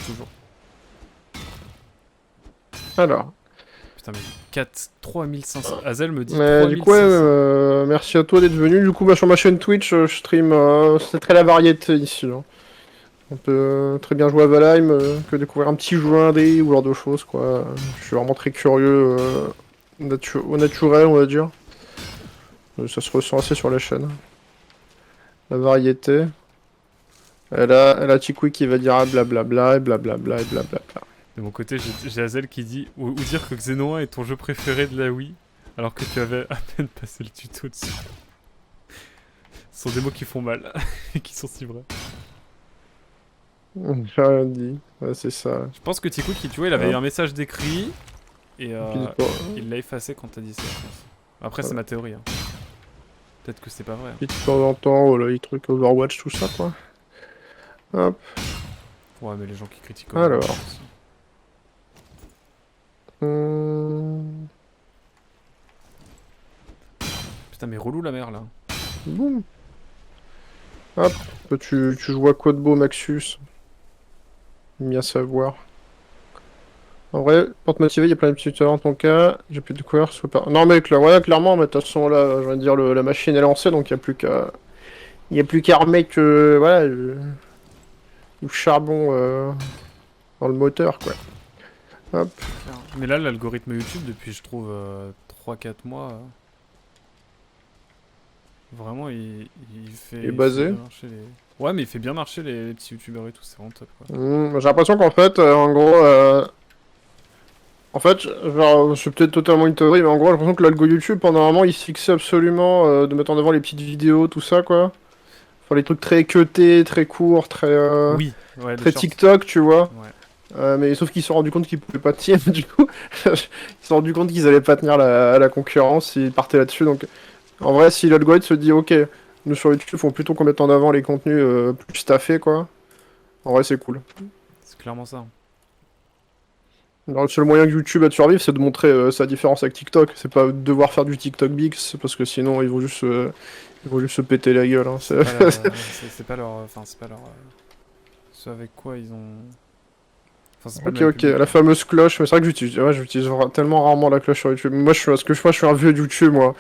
Toujours. Alors, Putain, mais 3500. Azel me dit mais du coup, 3500. merci à toi d'être venu. Du coup, bah, sur ma chaîne Twitch, je stream, c'est très la variété ici. Hein. On peut très bien jouer à Valheim, que découvrir un petit jeu indé ou ce genre de choses, quoi. Je suis vraiment très curieux, au naturel, on va dire. Ça se ressent assez sur la chaîne. La variété. Elle a Tikwi qui va dire ah, blablabla, et blablabla, et blablabla. De mon côté, j'ai Azel qui dit ou dire que Xeno 1 est ton jeu préféré de la Wii, alors que tu avais à peine passé le tuto dessus. Ce sont des mots qui font mal, et qui sont si vrais. J'ai rien dit. Ouais, c'est ça. Je pense que Tiku, tu vois, il avait eu un message d'écrit, et Puis, il l'a effacé quand t'as dit ça, je pense. Après, c'est ma théorie. Hein. Peut-être que c'est pas vrai. Hein. de temps en temps, voilà, les trucs Overwatch, tout ça, quoi. Hop. Ouais, mais les gens qui critiquent Alors. Overwatch aussi. Putain, mais relou la mer là. Bon. Hop. Tu joues à quoi de beau, Maxus? Bien savoir. En vrai, pour te motiver, il y a plein de petits tutoriels en ton cas. J'ai pu découvrir soit pas. Non, mais ouais, clairement, mais de toute façon, là, je viens de dire, la machine est lancée, donc il n'y a plus qu'à. Il n'y a plus qu'à remettre voilà, du charbon dans le moteur, quoi. Hop. Mais là, l'algorithme YouTube, depuis je trouve 3-4 mois, vraiment il fait. Et basé. Bien marcher les... Ouais, mais il fait bien marcher les petits youtubeurs et tout, c'est vraiment top quoi. J'ai l'impression qu'en fait, en gros. En fait, genre, c'est peut-être totalement une théorie, mais en gros, j'ai l'impression que l'algo YouTube, pendant un moment, il se fixait absolument de mettre en avant les petites vidéos, tout ça, quoi. Enfin, les trucs très cutés, très courts, très, Oui, ouais, les très shorts. TikTok, tu vois. Ouais. Mais sauf qu'ils se sont rendus compte qu'ils pouvaient pas tenir, du coup. Ils se sont rendus compte qu'ils allaient pas tenir la concurrence, ils partaient là-dessus. Donc, en vrai, si l'algorithme se dit, ok, nous sur YouTube, faut plutôt qu'on mette en avant les contenus plus staffés, quoi. En vrai, c'est cool. C'est clairement ça. Alors, le seul moyen que YouTube a de survivre, c'est de montrer sa différence avec TikTok. C'est pas devoir faire du TikTok Bix, parce que sinon, ils vont juste se péter la gueule. Hein. C'est pas leur. Enfin, c'est pas leur. Ce avec quoi ils ont. Enfin, c'est pas le Ok, même ok, public. la fameuse cloche, mais c'est vrai que j'utilise tellement rarement la cloche sur YouTube. Moi, parce que je suis un vieux de YouTube, moi.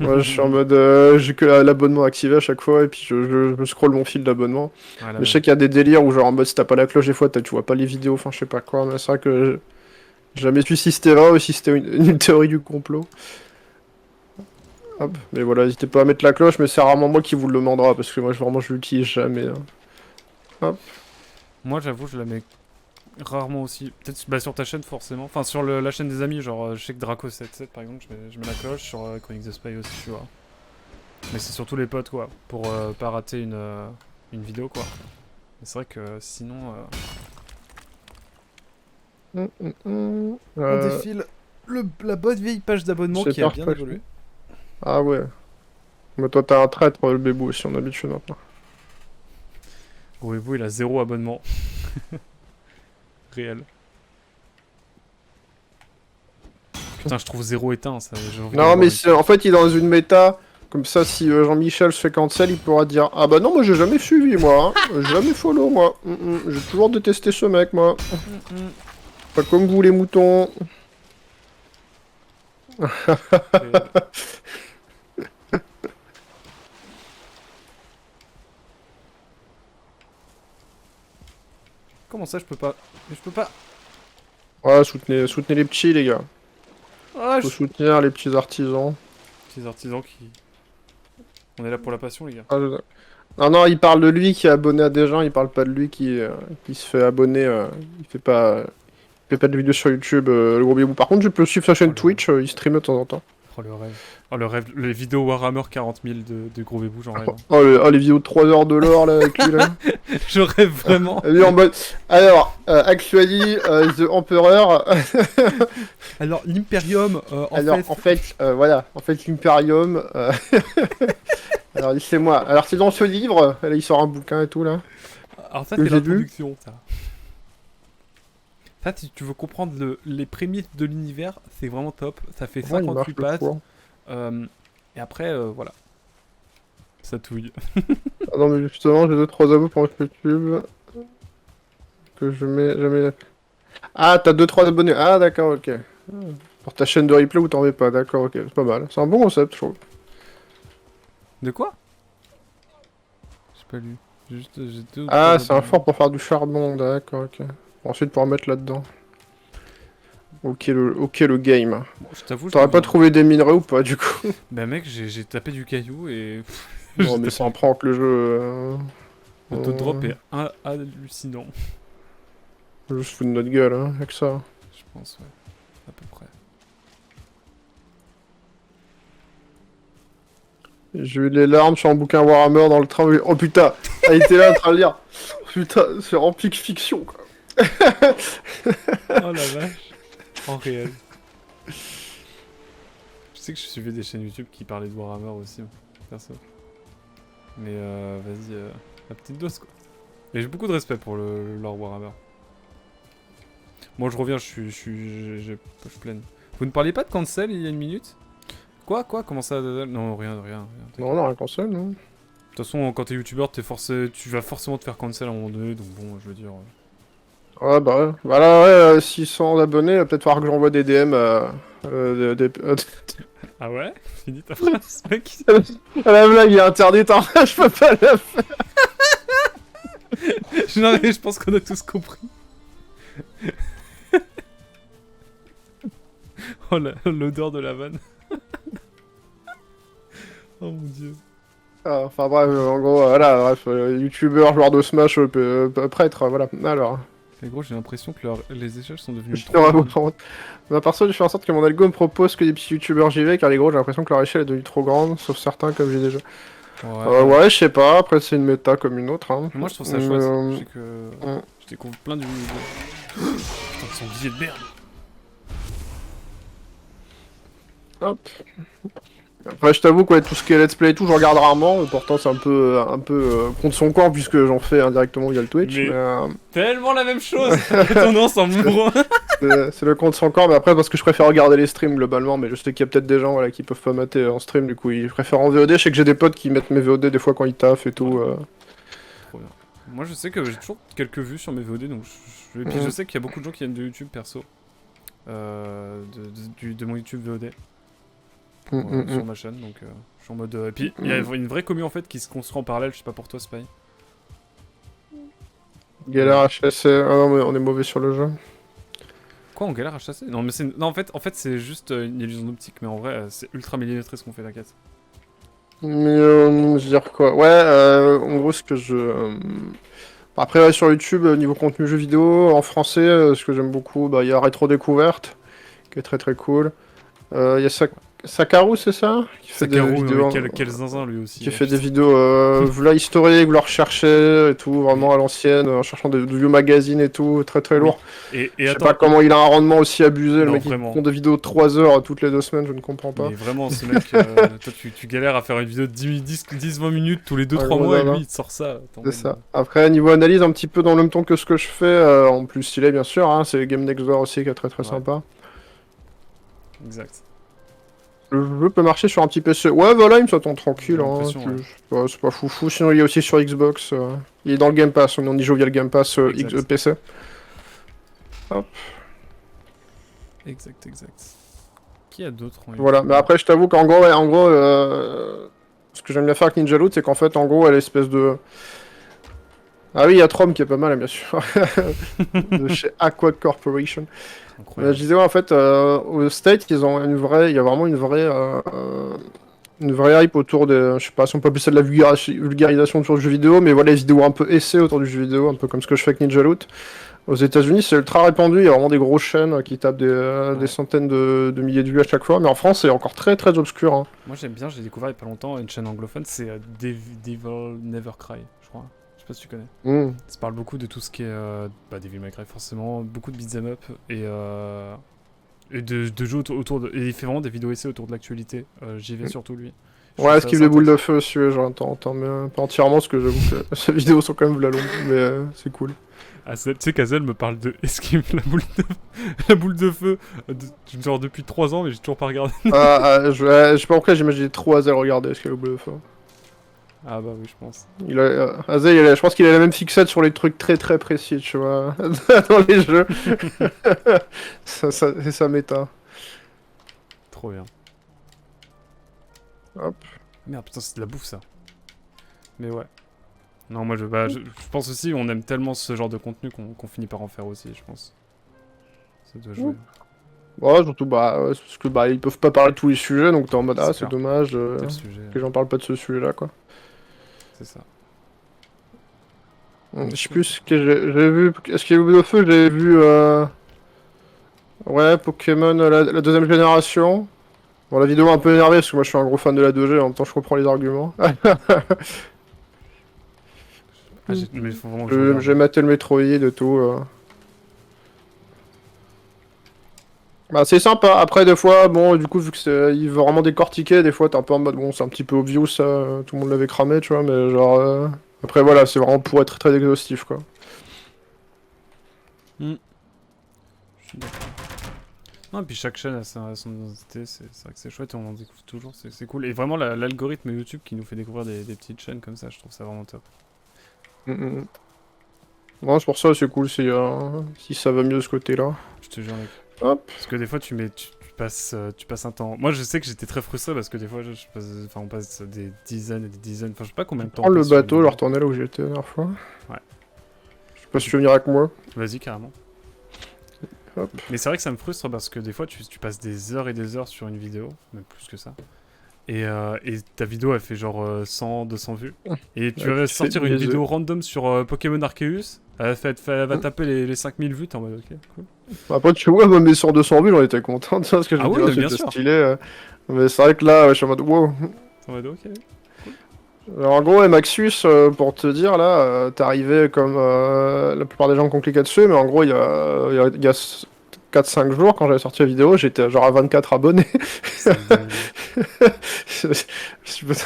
Moi, je suis en mode, j'ai que l'abonnement activé à chaque fois, et puis je scrolle mon fil d'abonnement. Ouais, Mais je sais qu'il y a des délires où, genre, en mode, si t'as pas la cloche, des fois, tu vois pas les vidéos, enfin, je sais pas quoi, mais c'est vrai que j'ai jamais su si c'était vrai ou si c'était une théorie du complot. Hop, mais voilà, n'hésitez pas à mettre la cloche, mais c'est rarement moi qui vous le demandera, parce que moi, vraiment, je l'utilise jamais. Hein. Hop. Moi, j'avoue, je la mets rarement aussi. Peut-être bah, sur ta chaîne, forcément. Enfin, sur la chaîne des amis, genre, je sais que Draco77, par exemple, je mets la cloche. Sur Chronique the Spy aussi, tu vois. Mais c'est surtout les potes, quoi. Pour pas rater une vidéo, quoi. Mais c'est vrai que sinon. On défile la bonne vieille page d'abonnement qui a bien évolué. Ah ouais. Mais toi, t'as un traître, le bébou aussi, on a l'habitude maintenant. Gros il a 0 abonnement. Réel. Putain, je trouve 0 éteint, ça. Non, mais en fait, il est dans une méta. Comme ça, si Jean-Michel se fait cancel, il pourra dire ah bah non, moi j'ai jamais suivi, moi. Hein. J'ai jamais follow, moi. J'ai toujours détesté ce mec, moi. Pas comme vous, les moutons. Comment ça, je peux pas. Mais je peux pas. Ouais, soutenez les petits, les gars. Ah, Faut soutenir les petits artisans. Petits artisans qui. On est là pour la passion, les gars. Ah, non, non, il parle de lui qui est abonné à des gens, il parle pas de lui qui se fait abonner. Il fait pas de vidéos sur YouTube, le gros bébou. Par contre, tu peux suivre sa chaîne Twitch, il stream de temps en temps. Oh le rêve. Oh le rêve. Les vidéos Warhammer 40 000 de Gros Bébou, j'en rêve. Oh, les vidéos de 3 heures de l'or là avec lui là. Je rêve vraiment. Lui en mode. Alors, actually, The Emperor. Alors, l'Imperium, En fait, voilà. En fait, l'Imperium. Alors, laissez-moi. Alors, c'est dans ce livre. Là, il sort un bouquin et tout là. Alors ça, que c'est j'ai lu. l'introduction, ça. Ça, si tu veux comprendre les prémices de l'univers, c'est vraiment top. Ça fait Ouais, il marche 58 le pages. four. Et après, voilà. Ça touille. Ah non, mais justement, j'ai 2-3 abos pour YouTube. Que je mets jamais. Ah, t'as 2-3 abonnés. Ah, d'accord, ok. Pour ta chaîne de replay ou t'en mets pas, d'accord, ok. C'est pas mal. C'est un bon concept, je trouve. De quoi? J'ai pas lu. J'ai deux ou Ah, trois c'est un abonnés. fort pour faire du charbon, d'accord, ok. Ensuite, pour mettre là-dedans. Ok, le game. Bon, je t'avoue, je T'aurais l'ai pas vu. trouvé des minerais ou pas, du coup? Bah mec, j'ai tapé du caillou et... Non, j'ai mais tapé- ça en prend que le jeu. Le taux de drop est hallucinant. Juste foutre de notre gueule, hein, avec ça. Je pense, ouais. À peu près. J'ai eu les larmes sur un bouquin Warhammer dans le train. Oh putain, elle était là en train de lire. Putain, c'est rempli de fiction, quoi. Oh la vache. En réel. Je sais que je suivais des chaînes YouTube qui parlaient de Warhammer aussi, perso. Mais vas-y, la petite dose quoi. Et j'ai beaucoup de respect pour le lore Warhammer. Moi je reviens, je pleine. Vous ne parliez pas de cancel il y a une minute? Quoi? Comment ça? Non, rien. Non, non, un console, non. De toute façon, quand t'es youtubeur, tu vas forcément te faire cancel à un moment donné, donc bon, je veux dire... Ouais, bah ouais. Voilà, ouais, 600 abonnés, il va peut-être falloir que j'envoie des DM à. Ah ouais? Finis ta phrase, mec. La blague est interdite, hein, je peux pas la faire. Non mais je pense qu'on a tous compris. Oh l'odeur de la vanne. Oh mon dieu. Ah, enfin bref, en gros, voilà, bref, youtubeur, joueur de Smash, prêtre, voilà. Alors. Mais gros, j'ai l'impression que les échelles sont devenues Je te trop ravoue, grandes. par contre. Ma perso, je fais en sorte que mon algo me propose que des petits youtubeurs JV, car les gros, j'ai l'impression que leur échelle est devenue trop grande, sauf certains comme j'ai déjà. Ouais, je sais pas, après c'est une méta comme une autre. Hein. Moi je trouve ça chouette. Je sais que mm. je découvre plein de... Putain, son billet de merde. Hop. Après, je t'avoue que tout ce qui est let's play et tout, je regarde rarement, et pourtant c'est un peu contre son corps, puisque j'en fais indirectement via le Twitch. Mais- Mais, Tellement la même chose. Tendance en mourant. c'est le contre son corps, mais après, parce que je préfère regarder les streams globalement, mais je sais qu'il y a peut-être des gens voilà, qui peuvent pas mater en stream, du coup ils préfèrent en VOD. Je sais que j'ai des potes qui mettent mes VOD des fois quand ils taffent et tout. Trop bien. Moi je sais que j'ai toujours quelques vues sur mes VOD, donc et puis je sais qu'il y a beaucoup de gens qui viennent de YouTube perso. De mon YouTube VOD. Sur ma chaîne, donc je suis en mode... Et puis il y a une vraie commu en fait qui se construit en parallèle, je sais pas pour toi Spy. Galère HSC, ah non, mais on est mauvais sur le jeu. Quoi, on galère à chasser? Non mais c'est... Non en fait c'est juste une illusion d'optique, mais en vrai c'est ultra millimétré ce qu'on fait, t'inquiète. Mais je veux dire quoi? Ouais, en gros, ce que je. Après, ouais, sur YouTube, niveau contenu jeux vidéo, en français, ce que j'aime beaucoup, bah, il y a Rétro Découverte, qui est très très cool. Il y a Sakaru, c'est ça? Qui fait Sakaru, des vidéos. quel zinzin lui aussi. Qui fait des vidéos, v'là historiques, v'là rechercher et tout, vraiment à l'ancienne, en cherchant des vieux magazines et tout, très très lourd. Et Je sais attends, pas comment il a un rendement aussi abusé, le Non, mec vraiment. il font des vidéos de 3 heures toutes les 2 semaines, je ne comprends pas. mais vraiment ce mec, toi tu galères à faire une vidéo de 10-20 minutes tous les 2-3 gros mois et dada. lui il te sort ça. Attends, C'est ça. Après, niveau analyse, un petit peu dans le même ton que ce que je fais, en plus stylé bien sûr, hein, c'est Game Next Door aussi qui est très très Ouais. sympa. Exact. Le jeu peut marcher sur un petit PC. Ouais, voilà, il me s'attend tranquille. J'ai Hein, l'impression, ouais. c'est pas foufou. Sinon, il est aussi sur Xbox. Il est dans le Game Pass. On y joue via le Game Pass Exact. PC. Exact. Qui a d'autres en Voilà. YouTube Mais après, je t'avoue qu'en gros, ce que j'aime bien faire avec Ninja Loot, c'est qu'en fait, en gros, elle est espèce de. Ah oui, il y a Trom qui est pas mal, bien sûr. De chez Aqua Corporation. Je Incroyable. disais, ouais, en fait, au State, il y a vraiment une vraie une vraie hype autour de, je sais pas si on peut appeler ça de la vulgarisation autour du jeu vidéo, mais voilà, les vidéos un peu essais autour du jeu vidéo, un peu comme ce que je fais avec Ninja Loot. Aux États-Unis, c'est ultra répandu, il y a vraiment des grosses chaînes qui tapent des centaines de milliers de vues à chaque fois, mais en France, c'est encore très très obscur. Hein. Moi j'aime bien, j'ai découvert il y a pas longtemps une chaîne anglophone, c'est Devil Never Cry, je crois. Je sais pas si tu connais. Mm. Ça parle beaucoup de tout ce qui est Devil May Cry forcément, beaucoup de beat'em up et de jeux autour de... Et il fait vraiment des vidéos essais autour de l'actualité. J'y vais surtout lui. Ouais, esquive les boules de feu, si j'entends mais pas entièrement, parce que j'avoue que ces vidéos sont quand même la longue, mais c'est cool. Tu sais qu'Azel me parle de esquive la boule de feu genre depuis 3 ans mais j'ai toujours pas regardé. Je sais pas pourquoi j'imagine trop Azel regarder esquive les boules de feu. Ah bah oui je pense. Azel, je pense qu'il a la même fixette sur les trucs très très précis, tu vois, dans les jeux. C'est sa méta. Trop bien. Hop. Merde putain c'est de la bouffe ça. Mais ouais. Non moi je pense aussi on aime tellement ce genre de contenu qu'on finit par en faire aussi je pense. Ça doit jouer. Ouais surtout parce que ils peuvent pas parler de tous les sujets donc t'es en mode c'est dommage que j'en parle pas de ce sujet là quoi. C'est ça. Je sais plus ce que j'ai vu. Est-ce qu'il y a eu de feu? J'ai vu ouais Pokémon la deuxième génération. Bon la vidéo m'a un peu énervé parce que moi je suis un gros fan de la 2G en même temps je comprends les arguments. Mais faut vraiment que j'ai maté le Metroid et tout. Bah c'est sympa, après des fois, bon du coup vu que il veut vraiment décortiquer, des fois t'es un peu en mode bon c'est un petit peu obvious ça, tout le monde l'avait cramé tu vois, mais genre après voilà, c'est vraiment pour être très exhaustif quoi. Je suis d'accord. Non et puis chaque chaîne a son identité, c'est vrai que c'est chouette et on en découvre toujours, c'est cool. Et vraiment l'algorithme YouTube qui nous fait découvrir des petites chaînes comme ça, je trouve ça vraiment top. Ouais c'est pour ça c'est cool si ça va mieux de ce côté là. Je te jure mec. Hop. Parce que des fois tu passes un temps... Moi je sais que j'étais très frustré parce que des fois on passe des dizaines et des dizaines, enfin je sais pas combien de temps. Prends le bateau, je vais retourner là où j'étais la dernière fois. Ouais. Je sais pas si tu veux venir avec moi. Vas-y carrément. Hop. Mais c'est vrai que ça me frustre parce que des fois tu passes des heures et des heures sur une vidéo, même plus que ça. Et ta vidéo elle fait genre 100, 200 vues. Et tu vas sortir une vidéo random sur Pokémon Arceus, elle va taper les 5000 vues, t'es en mode ok, cool. Après tu vois, même sur 200 vues j'en étais content, tu vois, parce que bien sûr. stylé. Mais c'est vrai que là, je suis en mode wow. T'es en mode ok. Alors en gros, Maxus, pour te dire, là, t'es arrivé comme la plupart des gens qui ont cliqué dessus, mais en gros, il y a 4-5 jours, quand j'avais sorti la vidéo, j'étais genre à 24 abonnés.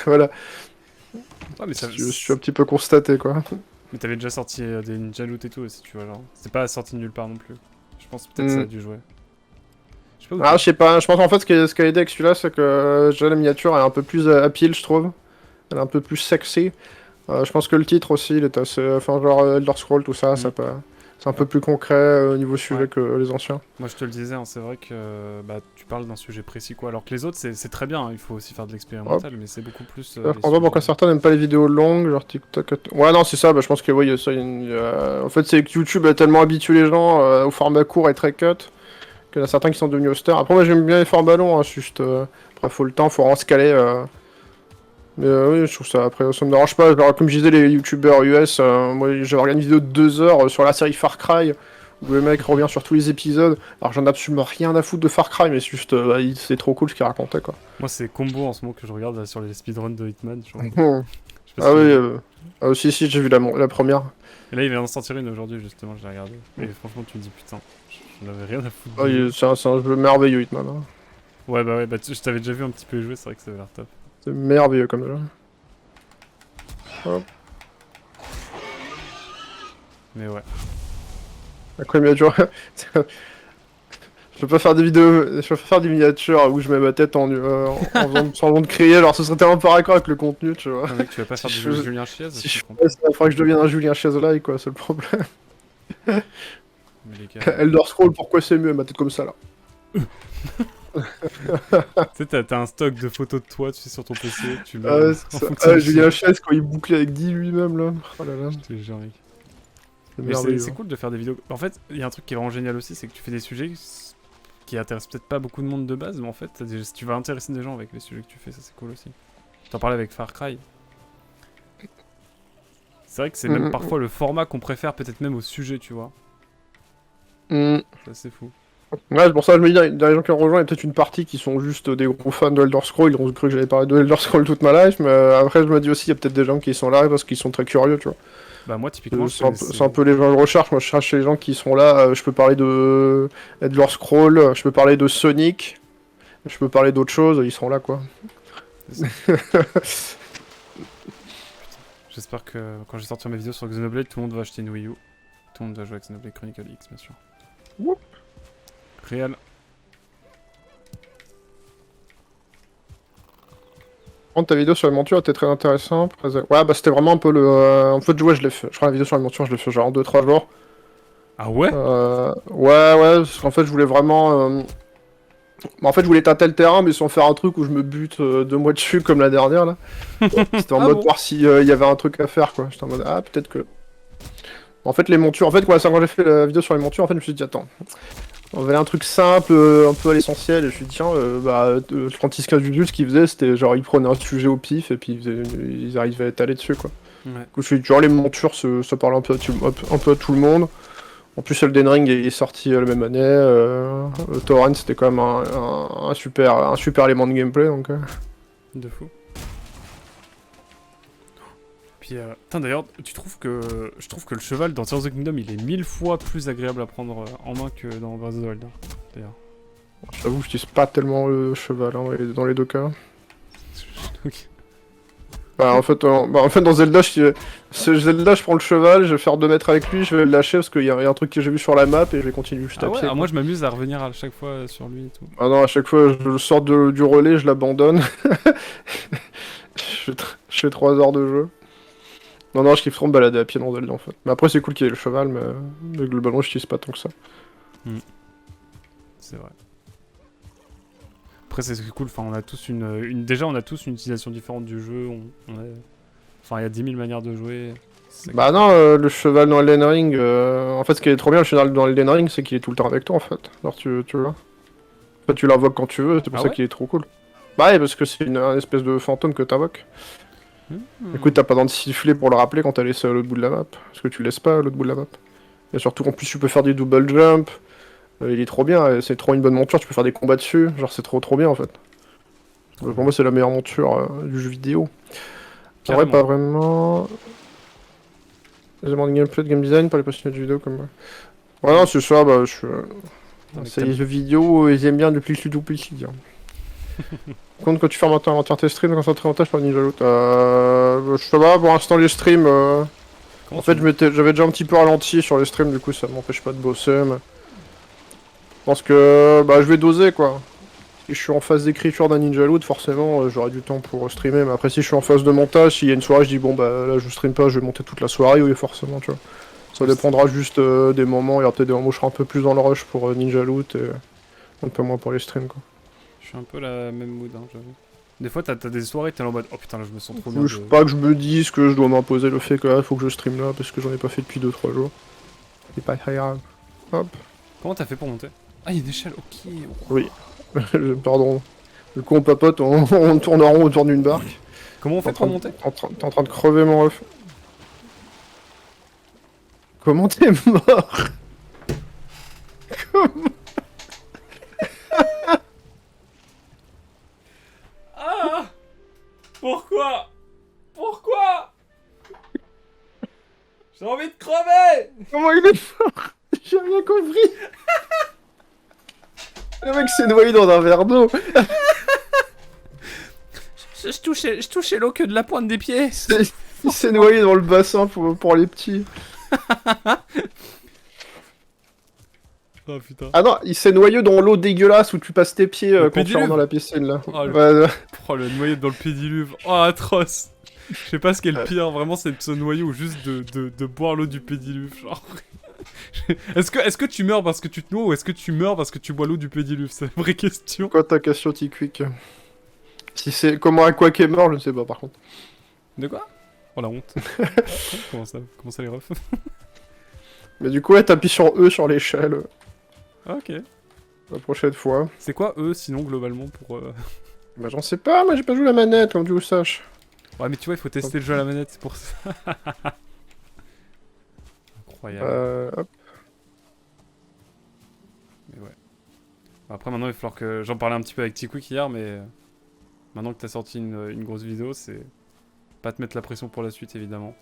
Voilà. Ah, mais je suis un petit peu constaté, quoi. Mais t'avais déjà sorti des Ninja Loot et tout aussi, tu vois, genre. C'est pas sorti de nulle part non plus. Je pense peut-être que ça a dû jouer. Je sais pas, je pense en fait ce qui a aidé avec celui-là, c'est que déjà la miniature est un peu plus appeal, je trouve. Elle est un peu plus sexy. Je pense que le titre aussi, il est assez... Enfin, genre Elder Scrolls, tout ça, c'est un peu plus concret au niveau sujet que les anciens. Moi, je te le disais, hein, c'est vrai que tu parles d'un sujet précis, quoi. Alors que les autres, c'est très bien, hein, il faut aussi faire de l'expérimental, mais c'est beaucoup plus... on voit pourquoi certains n'aiment pas les vidéos longues, genre TikTok... Ouais, non, c'est ça, je pense que oui, ça, en fait, c'est que YouTube a tellement habitué les gens au format court et très cut, qu'il y en a certains qui sont devenus austères. Après, moi, j'aime bien les formats longs, hein, juste... Après, faut le temps, faut vraiment se caler... Mais oui, je trouve ça, après, ça me dérange pas. Genre, comme je disais, les youtubeurs US, moi j'avais regardé une vidéo de 2 heures sur la série Far Cry, où le mec revient sur tous les épisodes. Alors j'en ai absolument rien à foutre de Far Cry, mais c'est juste, c'est trop cool ce qu'il racontait, quoi. Moi, c'est Combo en ce moment que je regarde là, sur les speedruns de Hitman. Ah oui, si, j'ai vu la première. Et là, il vient d'en sortir une aujourd'hui, justement, je l'ai regardé. Et franchement, tu me dis, putain, j'en avais rien à foutre. Ah, c'est un jeu merveilleux, Hitman. Hein. Ouais, je t'avais déjà vu un petit peu jouer, c'est vrai que ça avait l'air top. C'est merveilleux comme jeu. Hop. Mais ouais. Après, miniature. Je peux pas faire des vidéos, je peux faire des miniatures où je mets ma tête en semblant de crier, alors ce serait tellement pas raccord avec le contenu, tu vois. Non, mec, tu vas pas faire du Julien Chiez Si je fais ça, il faudrait que je devienne un Julien Chiez-like, quoi, c'est le problème. Elder Scrolls, pourquoi c'est mieux, ma tête comme ça, là. Tu sais, t'as un stock de photos de toi, tu sais, sur ton PC, tu mets... Julien Chiez, quand il bouclait avec 10 lui-même, là. Oh là là. Je te jure, mec. C'est merveilleux. cool de faire des vidéos. En fait, il y a un truc qui est vraiment génial aussi, c'est que tu fais des sujets qui intéresse peut-être pas beaucoup de monde de base, mais en fait, tu vas intéresser des gens avec les sujets que tu fais, ça c'est cool aussi. T'en parlais avec Far Cry. C'est vrai que c'est même parfois le format qu'on préfère, peut-être même au sujet, tu vois. Ça c'est fou. Ouais, c'est pour ça que je me dis, il y a des gens qui ont rejoint, il y a peut-être une partie qui sont juste des gros fans de Elder Scrolls, ils ont cru que j'allais parler de Elder Scrolls toute ma life, mais après je me dis aussi, il y a peut-être des gens qui sont là parce qu'ils sont très curieux, tu vois. Bah moi typiquement, C'est un peu les gens que je recherche, moi je cherche les gens qui sont là, je peux parler de Elder Scrolls, je peux parler de Sonic, je peux parler d'autres choses, ils sont là quoi. J'espère que quand je vais sortir mes vidéos sur Xenoblade, tout le monde va acheter une Wii U. Tout le monde va jouer à Xenoblade Chronicle X, bien sûr. Whoop. Réel. Par contre, ta vidéo sur les montures était très intéressante. Ouais, bah c'était vraiment un peu le. En fait, ouais, je l'ai fait. Je crois la vidéo sur les montures, je l'ai fait genre en 2-3 jours. Ah ouais? Ouais, parce qu'en fait, je voulais vraiment. En fait, je voulais tâter le terrain, mais sans faire un truc où je me bute 2 mois dessus comme la dernière là. C'était en Ah mode bon voir s'il y avait un truc à faire quoi. J'étais en mode, ah, peut-être que. En fait, les montures. En fait, quoi, quand j'ai fait la vidéo sur les montures, en fait, je me suis dit, attends. On avait un truc simple, un peu à l'essentiel, et je me suis dit, tiens, Francisca Jujut, ce qu'il faisait, c'était genre, il prenait un sujet au pif, et puis ils arrivaient à étaler dessus, quoi. Ouais. Du coup, je me suis dit, genre, les montures, ça parlait un peu à tout le monde. En plus, Elden Ring est sorti la même année. Torrent, c'était quand même un super élément de gameplay, donc... De fou. Puis, putain, d'ailleurs, je trouve que le cheval dans Tears of the Kingdom, il est 1000 fois plus agréable à prendre en main que dans Breath of the Wild, d'ailleurs. J'avoue, je j'utilise pas tellement le cheval hein, dans les deux cas. Ok. Bah, en fait, dans Zelda, je prends le cheval, je vais faire 2 mètres avec lui, je vais le lâcher parce qu'il y a un truc que j'ai vu sur la map et je vais continuer juste Ah à ouais, pied. moi je m'amuse à revenir à chaque fois sur lui et tout. Ah non, à chaque fois, je sors du relais, je l'abandonne. Je fais 3 heures de jeu. Non, je kiffe trop me balader à pied dans Zelda en fait. Mais après, c'est cool qu'il y ait le cheval, mais globalement, je n'utilise pas tant que ça. C'est vrai. Après, c'est cool, enfin, on a tous déjà, on a tous une utilisation différente du jeu. Enfin, il y a 10 000 manières de jouer. Bah non, le cheval dans Elden Ring, en fait, ce qui est trop bien, le cheval dans Elden Ring, c'est qu'il est tout le temps avec toi en fait. Alors, tu vois. En fait, tu l'invoques quand tu veux, c'est pour ça qu'il est trop cool. Bah ouais, parce que c'est une espèce de fantôme que t'invoques. Écoute, t'as pas besoin de siffler pour le rappeler quand t'as laissé à l'autre bout de la map. Parce que tu laisses pas à l'autre bout de la map. Et surtout qu'en plus, tu peux faire des double jump. Il est trop bien, c'est trop une bonne monture, tu peux faire des combats dessus. Genre, c'est trop bien en fait. Pour moi, c'est la meilleure monture du jeu vidéo. En vrai, pas vraiment. Les éléments de gameplay, de game design, pour les passionnés de vidéo comme moi. Ouais, non, c'est ça, bah, c'est les jeux vidéo, ils aiment bien depuis le suis tout petit. Par contre, quand tu fermes entière tes streams, quand ça te montage par Ninja Loot, je sais pas, pour l'instant, les streams. En fait, j'avais déjà un petit peu ralenti sur les streams, du coup, ça m'empêche pas de bosser, mais. Je pense que bah, je vais doser quoi. Si je suis en phase d'écriture d'un Ninja Loot, forcément j'aurai du temps pour streamer. Mais après, si je suis en phase de montage, s'il y a une soirée, je dis bon bah là je stream pas, je vais monter toute la soirée, oui, forcément, tu vois. Ça dépendra juste des moments. Il y aura peut-être des moments où je serai un peu plus dans le rush pour Ninja Loot et un peu moins pour les streams quoi. Je suis un peu la même mood, hein, j'avoue. Des fois, t'as des soirées, t'es en mode oh putain, là je me sens trop bien. Je veux pas que je me dise que je dois m'imposer le fait que faut que je stream là parce que j'en ai pas fait depuis 2-3 jours. C'est pas très grave. Hop. Comment t'as fait pour monter? Ah, il y a une échelle, ok. Oui. Pardon. Du coup, on papote, on tourne en rond autour d'une barque. Comment on fait pour monter? T'es en train de crever mon ref. Comment t'es mort? Comment? Ah! Pourquoi? Pourquoi? J'ai envie de crever! Comment il est mort? J'ai rien compris. Le mec s'est noyé dans un verre d'eau. Je touchais l'eau que de la pointe des pieds. Il s'est noyé dans le bassin pour les petits. Oh putain. Ah non, il s'est noyé dans l'eau dégueulasse où tu passes tes pieds quand tu rentres dans la piscine là. Oh, le noyer dans le pédiluve. Oh, atroce. Je sais pas ce qu'est le pire, vraiment, c'est de se noyer ou juste de boire l'eau du pédiluve, genre. Est-ce que tu meurs parce que tu te noies ou est-ce que tu meurs parce que tu bois l'eau du pédiluve? C'est la vraie question. Quoi ta question T-Quick? Si c'est comment Aquac est mort, je ne sais pas par contre. De quoi? Oh la honte. Comment ça les refs? Mais du coup, ouais, t'appuies sur E sur l'échelle. Ok. La prochaine fois. C'est quoi eux sinon globalement pour... Bah j'en sais pas, moi j'ai pas joué la manette, comme tu le saches. Ouais mais tu vois il faut tester le jeu à la manette, c'est pour ça. Incroyable. Hop. Mais ouais. Après maintenant il va falloir que... J'en parlais un petit peu avec T-Quick hier mais... Maintenant que t'as sorti une grosse vidéo, c'est... Pas te mettre la pression pour la suite évidemment.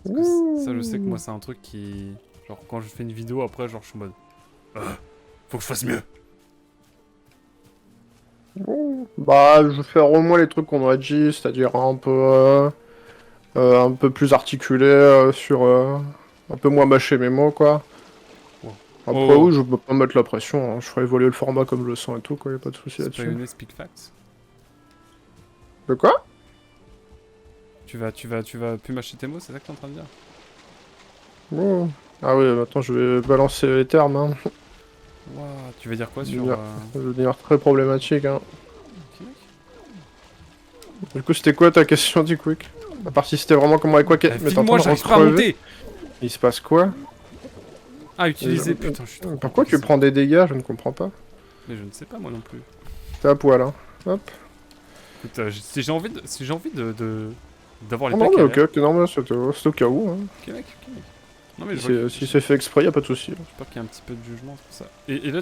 Parce que ça je sais que moi c'est un truc qui... Genre quand je fais une vidéo après genre je suis en mode... faut que je fasse mieux. Bah, je vais faire au moins les trucs qu'on aurait dit, c'est-à-dire un peu plus articulé sur un peu moins mâcher mes mots, quoi. Wow. Après, Oh. oui, je peux pas mettre la pression, hein. Je ferai évoluer le format comme je le sens et tout, quoi, y a pas de souci là-dessus. Spionner, speak facts. De quoi? Tu vas plus mâcher tes mots, c'est ça que t'es en train de dire? Oh. Ah oui, maintenant je vais balancer les termes, hein. Waouh, tu veux dire quoi Ça sur... va devenir très problématique, hein. Ok, mec. Du coup, c'était quoi ta question, du quick? À part si c'était vraiment comment avec quoi... Mais t'es en train File-moi, de j'arrive pas à recrever. monter. Il se passe quoi? Ah, utiliser, putain, je suis trop... Pourquoi tu prends des dégâts? Je ne comprends pas. Mais je ne sais pas moi non plus. T'es à poil, hein. Hop. Écoute, si j'ai envie d'avoir les Oh non, packs mais à ok, l'air. ok, non, mais c'est au cas où, hein. Ok mec, ok mec. Non mais je vois Si c'est fait exprès, y a pas de souci. peur qu'il y ait un petit peu de jugement pour ça. Et là